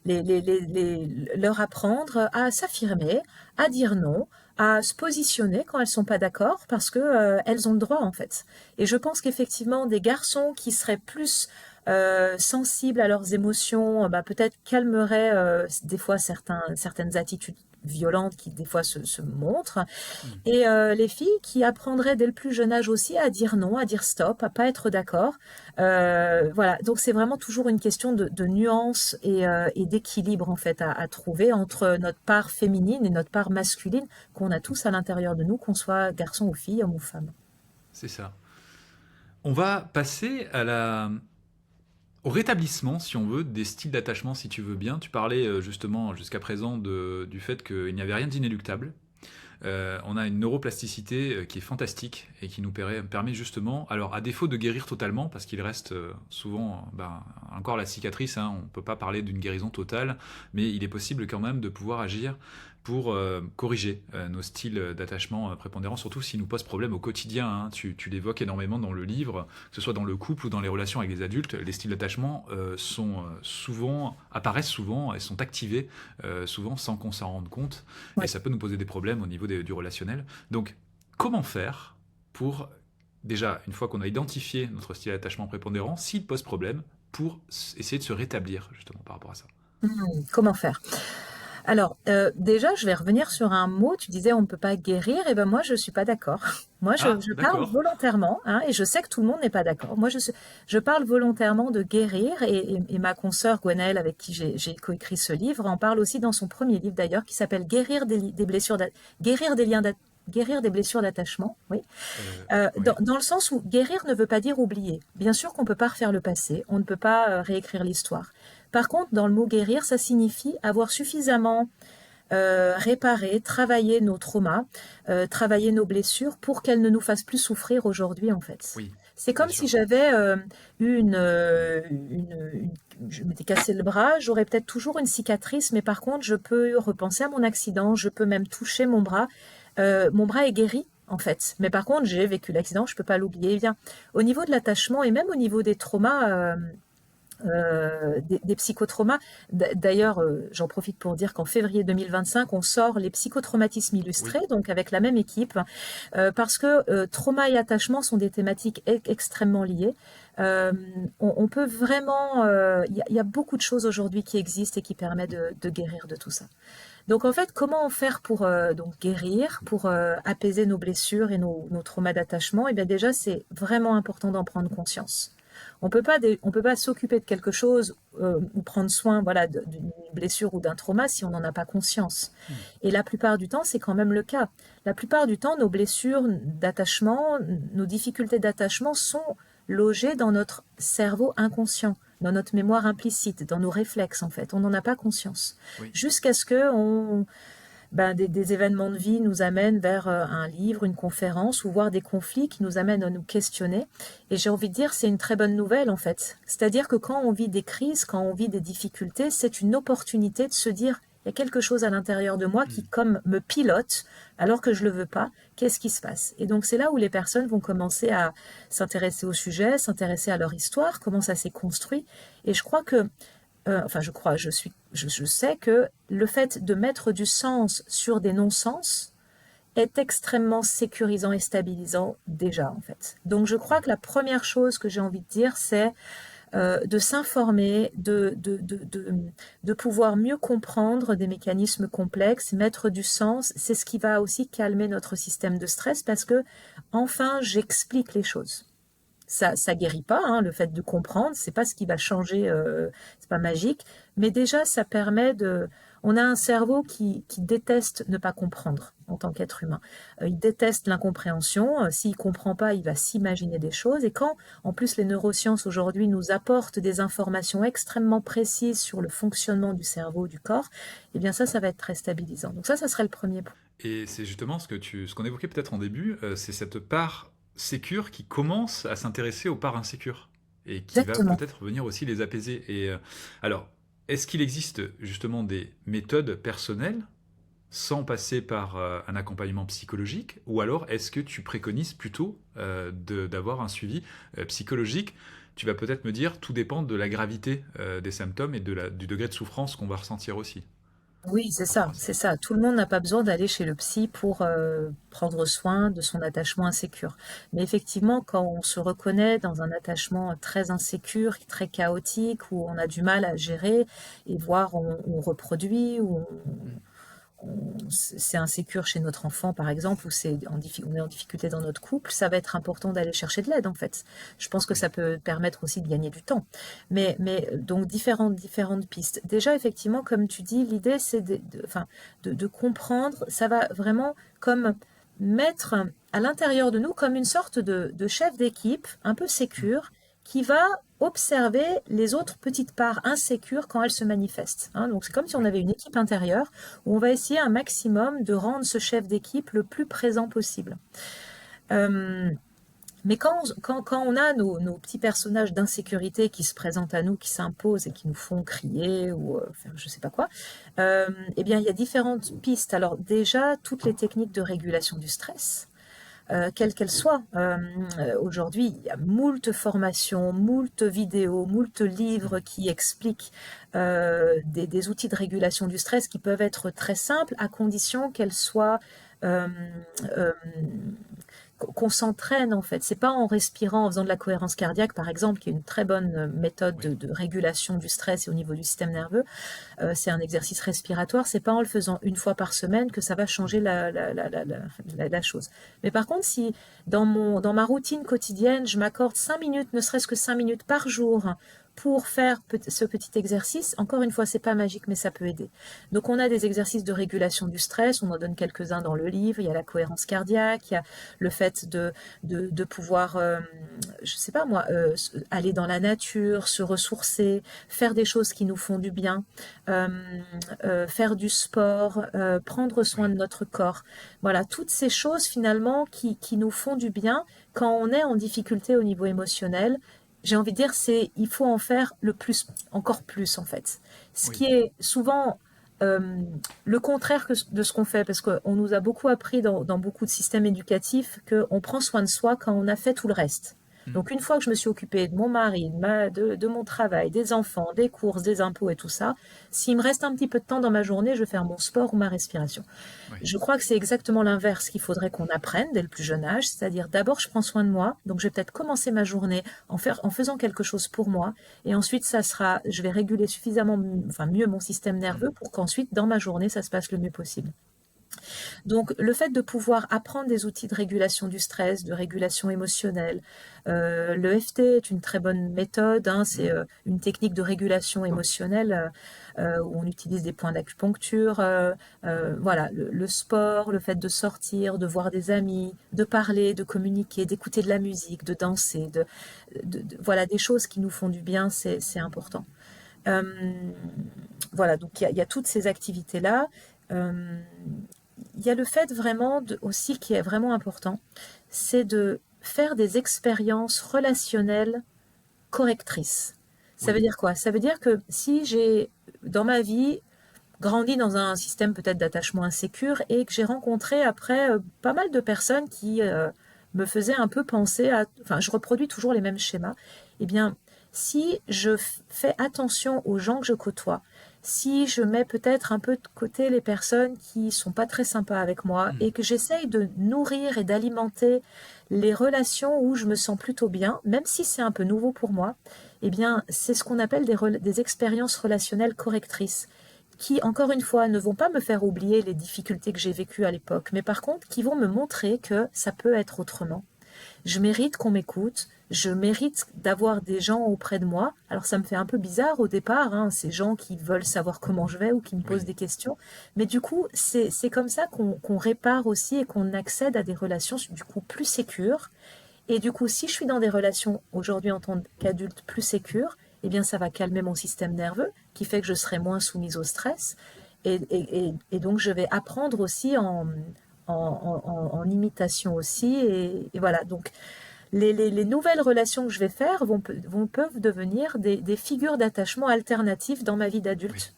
leur apprendre à s'affirmer, à dire non, à se positionner quand elles sont pas d'accord, parce que elles ont le droit en fait. Et je pense qu'effectivement des garçons qui seraient plus sensibles à leurs émotions, bah, peut-être calmeraient des fois certaines attitudes violentes qui des fois se montrent, mhm. et les filles qui apprendraient dès le plus jeune âge aussi à dire non, à dire stop, à pas être d'accord. Voilà, donc c'est vraiment toujours une question de nuance et d'équilibre en fait à trouver entre notre part féminine et notre part masculine qu'on a tous à l'intérieur de nous, qu'on soit garçon ou fille, homme ou femme. C'est ça. On va passer au rétablissement, si on veut, des styles d'attachement, si tu veux bien. Tu parlais justement jusqu'à présent du fait qu'il n'y avait rien d'inéluctable. On a une neuroplasticité qui est fantastique et qui nous permet justement, alors à défaut de guérir totalement, parce qu'il reste souvent encore la cicatrice, hein, on ne peut pas parler d'une guérison totale, mais il est possible quand même de pouvoir agir pour corriger nos styles d'attachement prépondérants, surtout s'ils nous posent problème au quotidien, hein. Tu l'évoques énormément dans le livre, que ce soit dans le couple ou dans les relations avec les adultes, les styles d'attachement apparaissent souvent et sont activés souvent sans qu'on s'en rende compte. Et Ouais. ça peut nous poser des problèmes au niveau du relationnel. Donc, comment faire pour, déjà, une fois qu'on a identifié notre style d'attachement prépondérant, s'il pose problème, pour essayer de se rétablir justement par rapport à ça. Comment faire? Alors, déjà, je vais revenir sur un mot. Tu disais on ne peut pas guérir. Et ben moi, je suis pas d'accord. Moi, Ah, je parle d'accord. volontairement, hein, et je sais que tout le monde n'est pas d'accord. Moi, je parle volontairement de guérir. Et ma consoeur Gwenaëlle, avec qui j'ai coécrit ce livre, en parle aussi dans son premier livre d'ailleurs, qui s'appelle des blessures, guérir des liens guérir des blessures d'attachement. Oui. Oui, Dans le sens où guérir ne veut pas dire oublier. Bien sûr qu'on ne peut pas refaire le passé, on ne peut pas réécrire l'histoire. Par contre, dans le mot guérir, ça signifie avoir suffisamment réparé, travaillé nos traumas, travaillé nos blessures pour qu'elles ne nous fassent plus souffrir aujourd'hui, en fait. oui, C'est bien comme si sûr. j'avais eu je m'étais cassé le bras, j'aurais peut-être toujours une cicatrice, mais par contre, je peux repenser à mon accident, je peux même toucher mon bras. Mon bras est guéri, en fait. Mais par contre, j'ai vécu l'accident, je peux pas l'oublier. Eh bien, au niveau de l'attachement et même au niveau des traumas, des psychotraumas. D'ailleurs, j'en profite pour dire qu'en février 2025, on sort les psychotraumatismes Oui, illustrés, donc avec la même équipe, parce que trauma et attachement sont des thématiques extrêmement liées. Euh, on peut vraiment, il y a beaucoup de choses aujourd'hui qui existent et qui permettent de guérir de tout ça. Donc en fait, comment faire pour donc guérir, pour apaiser nos blessures et nos traumas d'attachement? Eh bien déjà, c'est vraiment important d'en prendre conscience. On peut pas s'occuper de quelque chose ou prendre soin, voilà, d'une blessure ou d'un trauma si on n'en a pas conscience. Hmm. Et la plupart du temps, c'est quand même le cas. La plupart du temps, nos blessures d'attachement, nos difficultés d'attachement sont logées dans notre cerveau inconscient, dans notre mémoire implicite, dans nos réflexes en fait. On n'en a pas conscience. Oui. Jusqu'à ce que des événements de vie nous amènent vers un livre, une conférence ou voir des conflits qui nous amènent à nous questionner. Et j'ai envie de dire, c'est une très bonne nouvelle en fait. C'est-à-dire que quand on vit des crises, quand on vit des difficultés, c'est une opportunité de se dire, il y a quelque chose à l'intérieur de moi qui Hmm. comme me pilote alors que je le veux pas. Qu'est-ce qui se passe? Et donc c'est là où les personnes vont commencer à s'intéresser au sujet, s'intéresser à leur histoire, comment ça s'est construit. Et je crois que je sais que le fait de mettre du sens sur des non-sens est extrêmement sécurisant et stabilisant déjà en fait. Donc je crois que la première chose que j'ai envie de dire, c'est de s'informer, de pouvoir mieux comprendre des mécanismes complexes, mettre du sens. C'est ce qui va aussi calmer notre système de stress parce que enfin j'explique les choses. Ça guérit pas, hein, le fait de comprendre, c'est pas ce qui va changer, c'est pas magique, mais déjà ça permet de. On a un cerveau qui déteste ne pas comprendre en tant qu'être humain. Il déteste l'incompréhension. S'il comprend pas, il va s'imaginer des choses. Et quand, en plus, les neurosciences aujourd'hui nous apportent des informations extrêmement précises sur le fonctionnement du cerveau, du corps, eh bien ça va être très stabilisant. Donc ça serait le premier point. Et c'est justement ce qu'on évoquait peut-être en début, c'est cette part sécure qui commence à s'intéresser aux parts insécures et qui va Exactement. peut-être venir aussi les apaiser. Et alors, est-ce qu'il existe justement des méthodes personnelles sans passer par un accompagnement psychologique, ou alors est-ce que tu préconises plutôt d'avoir un suivi psychologique? Tu vas peut-être me dire, tout dépend de la gravité des symptômes et du degré de souffrance qu'on va ressentir aussi, Oui, en c'est principe. ça. Tout le monde n'a pas besoin d'aller chez le psy pour prendre soin de son attachement insécure. Mais effectivement, quand on se reconnaît dans un attachement très insécure, très chaotique, où on a du mal à gérer et voir on reproduit, ou Hmm. c'est insécure chez notre enfant, par exemple, ou on est en difficulté dans notre couple, ça va être important d'aller chercher de l'aide, en fait. Je pense que Oui. ça peut permettre aussi de gagner du temps. Mais donc, différentes pistes. Déjà, effectivement, comme tu dis, l'idée, c'est enfin, de comprendre, ça va vraiment comme mettre à l'intérieur de nous comme une sorte de chef d'équipe, un peu Hmm. sécure, qui va observer les autres petites parts insécures quand elles se manifestent, hein. Donc c'est comme si on Oui. avait une équipe intérieure où on va essayer un maximum de rendre ce chef d'équipe le plus présent possible. Euh, mais quand on a nos petits personnages d'insécurité qui se présentent à nous, qui s'imposent et qui nous font crier ou faire je sais pas quoi, eh bien il y a différentes pistes. Alors déjà, toutes les techniques de régulation du stress, quelle qu'elle soit. Aujourd'hui, il y a moult formations, moult vidéos, moult livres qui expliquent des outils de régulation du stress qui peuvent être très simples à condition qu'elles soient euh, euh, qu'on s'entraîne en fait. C'est pas en respirant, en faisant de la cohérence cardiaque par exemple, qui est une très bonne méthode Oui. de régulation du stress et au niveau du système nerveux. C'est un exercice respiratoire. C'est pas en le faisant une fois par semaine que ça va changer la chose. Mais par contre, si dans ma routine quotidienne, je m'accorde 5 minutes, ne serait-ce que 5 minutes par jour pour faire ce petit exercice, encore une fois, c'est pas magique, mais ça peut aider. Donc, on a des exercices de régulation du stress, on en donne quelques-uns dans le livre. Il y a la cohérence cardiaque, il y a le fait de pouvoir, je sais pas moi, aller dans la nature, se ressourcer, faire des choses qui nous font du bien, euh, faire du sport, prendre soin de Oui. notre corps. Voilà, toutes ces choses finalement qui nous font du bien quand on est en difficulté au niveau émotionnel. J'ai envie de dire, il faut en faire le plus, encore plus en fait. Ce Oui. qui est souvent euh, le contraire de ce qu'on fait, parce qu'on nous a beaucoup appris dans beaucoup de systèmes éducatifs qu'on prend soin de soi quand on a fait tout le reste. Donc une fois que je me suis occupée de mon mari, de mon travail, des enfants, des courses, des impôts et tout ça, s'il me reste un petit peu de temps dans ma journée, je vais faire mon sport ou ma respiration. Oui. Je crois que c'est exactement l'inverse qu'il faudrait qu'on apprenne dès le plus jeune âge, c'est-à-dire d'abord je prends soin de moi, donc je vais peut-être commencer ma journée en faisant quelque chose pour moi, et ensuite je vais réguler suffisamment, enfin mieux mon système nerveux pour qu'ensuite dans ma journée ça se passe le mieux possible. Donc, le fait de pouvoir apprendre des outils de régulation du stress, de régulation émotionnelle, le FT est une très bonne méthode, hein, c'est une technique de régulation émotionnelle où on utilise des points d'acupuncture. Voilà, le sport, le fait de sortir, de voir des amis, de parler, de communiquer, d'écouter de la musique, de danser, voilà, des choses qui nous font du bien, c'est important. Euh, voilà, donc il y a toutes ces activités-là. Euh, il y a le fait vraiment aussi qui est vraiment important, c'est de faire des expériences relationnelles correctrices. Ça veut Oui. dire quoi? Ça veut dire que si j'ai, dans ma vie, grandi dans un système peut-être d'attachement insécure et que j'ai rencontré après pas mal de personnes qui me faisaient un peu penser à... Enfin, je reproduis toujours les mêmes schémas. Eh bien, si je fais attention aux gens que je côtoie, si je mets peut-être un peu de côté les personnes qui sont pas très sympas avec moi Mm. et que j'essaye de nourrir et d'alimenter les relations où je me sens plutôt bien, même si c'est un peu nouveau pour moi, eh bien, c'est ce qu'on appelle des expériences relationnelles correctrices qui, encore une fois, ne vont pas me faire oublier les difficultés que j'ai vécues à l'époque, mais par contre, qui vont me montrer que ça peut être autrement. Je mérite qu'on m'écoute, je mérite d'avoir des gens auprès de moi. Alors ça me fait un peu bizarre au départ, hein, ces gens qui veulent savoir comment je vais ou qui me posent Oui. des questions, mais du coup, c'est comme ça qu'on répare aussi et qu'on accède à des relations du coup plus sécures. Et du coup, si je suis dans des relations aujourd'hui en tant qu'adulte plus sécures, eh bien, ça va calmer mon système nerveux, qui fait que je serai moins soumise au stress. Et donc, je vais apprendre aussi en imitation aussi. Et voilà. Donc, les nouvelles relations que je vais faire peuvent devenir des figures d'attachement alternatives dans ma vie Oui. d'adulte.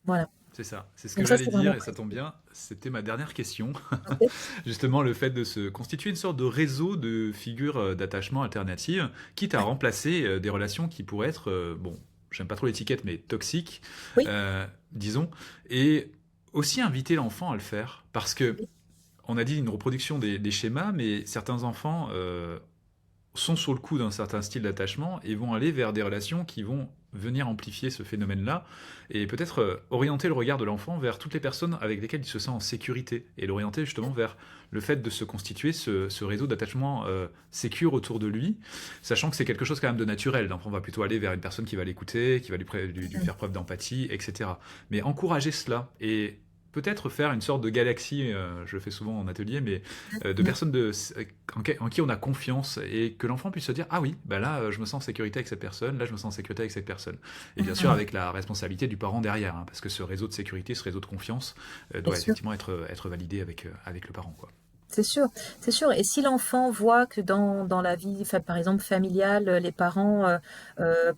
Voilà. C'est ça. C'est ce que Donc ça, j'allais c'est vraiment dire et ça précieux. tombe bien. C'était ma dernière question. Ok. Justement, le fait de se constituer une sorte de réseau de figures d'attachement alternatives, quitte à Ouais. remplacer des relations qui pourraient être, bon, j'aime pas trop l'étiquette, mais toxiques, Oui. disons, et aussi inviter l'enfant à le faire. Parce que Oui. on a dit une reproduction des schémas, mais certains enfants sont sur le coup d'un certain style d'attachement et vont aller vers des relations qui vont venir amplifier ce phénomène-là et peut-être orienter le regard de l'enfant vers toutes les personnes avec lesquelles il se sent en sécurité et l'orienter justement vers le fait de se constituer ce réseau d'attachement sécure autour de lui, sachant que c'est quelque chose quand même de naturel. L'enfant va plutôt aller vers une personne qui va l'écouter, qui va lui faire preuve d'empathie, etc. Mais encourager cela et peut-être faire une sorte de galaxie, je le fais souvent en atelier, mais de Mhm. personnes en qui on a confiance et que l'enfant puisse se dire ah oui, bah là je me sens en sécurité avec cette personne, là je me sens en sécurité avec cette personne. Et bien sûr Mhm. avec la responsabilité du parent derrière, hein, parce que ce réseau de sécurité, ce réseau de confiance Bien doit sûr. effectivement être validé avec le parent, quoi. C'est sûr, c'est sûr. Et si l'enfant voit que dans la vie, par exemple familiale, les parents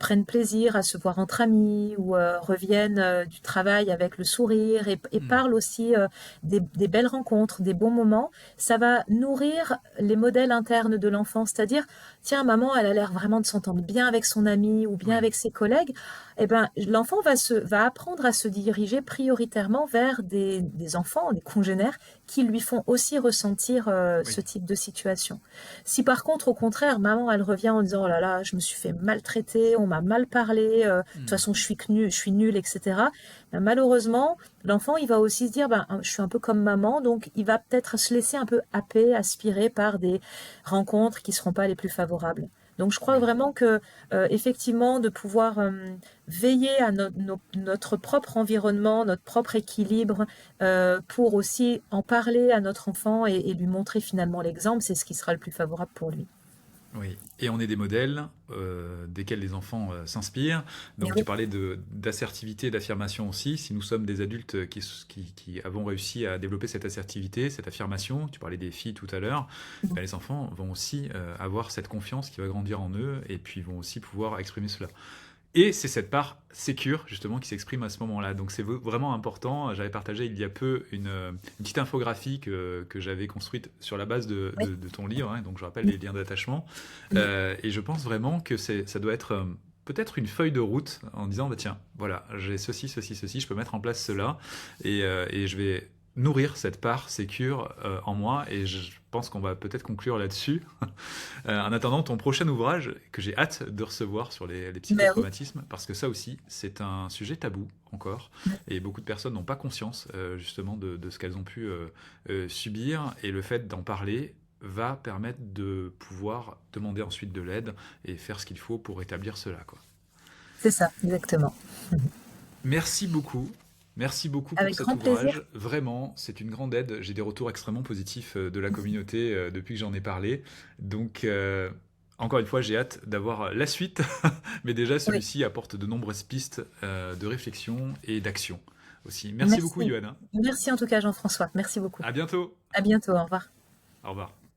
prennent plaisir à se voir entre amis ou reviennent du travail avec le sourire et Hmm. parlent aussi des belles rencontres, des bons moments, ça va nourrir les modèles internes de l'enfant. C'est-à-dire, tiens, maman, elle a l'air vraiment de s'entendre bien avec son ami ou bien Oui, avec ses collègues. Eh ben, l'enfant va apprendre à se diriger prioritairement vers des enfants, des congénères qui lui font aussi ressentir ce oui. type de situation. Si par contre, au contraire, maman, elle revient en disant, oh là là, je me suis fait maltraiter, on m'a mal parlé, de toute Hmm. façon, je suis nulle, etc. Ben, malheureusement, l'enfant, il va aussi se dire, ben, je suis un peu comme maman, donc il va peut-être se laisser un peu happer, aspirer par des rencontres qui seront pas les plus favorables. Donc je crois Oui. vraiment que effectivement de pouvoir veiller à notre propre environnement, notre propre équilibre, pour aussi en parler à notre enfant et lui montrer finalement l'exemple, c'est ce qui sera le plus favorable pour lui. Oui, et on est des modèles desquels les enfants s'inspirent. Mais Donc tu oui, parlais d'assertivité, d'affirmation aussi. Si nous sommes des adultes qui avons réussi à développer cette assertivité, cette affirmation, tu parlais des filles tout à l'heure, ben, les enfants vont aussi avoir cette confiance qui va grandir en eux et puis vont aussi pouvoir exprimer cela. Et c'est cette part sécure, justement, qui s'exprime à ce moment-là. Donc c'est vraiment important. J'avais partagé il y a peu une petite infographie que j'avais construite sur la base Oui. de ton livre, hein, donc je rappelle Mm. les liens d'attachement. Mm. Et je pense vraiment que ça doit être peut-être une feuille de route en disant, bah, tiens, voilà, j'ai ceci, ceci, ceci, je peux mettre en place cela, et je vais nourrir cette part sécure en moi, et je pense qu'on va peut-être conclure là-dessus. En attendant ton prochain ouvrage, que j'ai hâte de recevoir sur les Ben oui. psychotraumatismes, parce que ça aussi, c'est un sujet tabou encore, et beaucoup de personnes n'ont pas conscience justement de ce qu'elles ont pu subir, et le fait d'en parler va permettre de pouvoir demander ensuite de l'aide et faire ce qu'il faut pour établir cela, quoi. C'est ça, exactement. Merci beaucoup. Merci beaucoup pour Avec cet grand plaisir. ouvrage. Vraiment, c'est une grande aide. J'ai des retours extrêmement positifs de la communauté depuis que j'en ai parlé. Donc, encore une fois, j'ai hâte d'avoir la suite. Mais déjà, Oui, celui-ci apporte de nombreuses pistes de réflexion et d'action aussi. Merci beaucoup, merci. Johanna. Merci en tout cas, Jean-François. Merci beaucoup. À bientôt. À bientôt. Au revoir. Au revoir.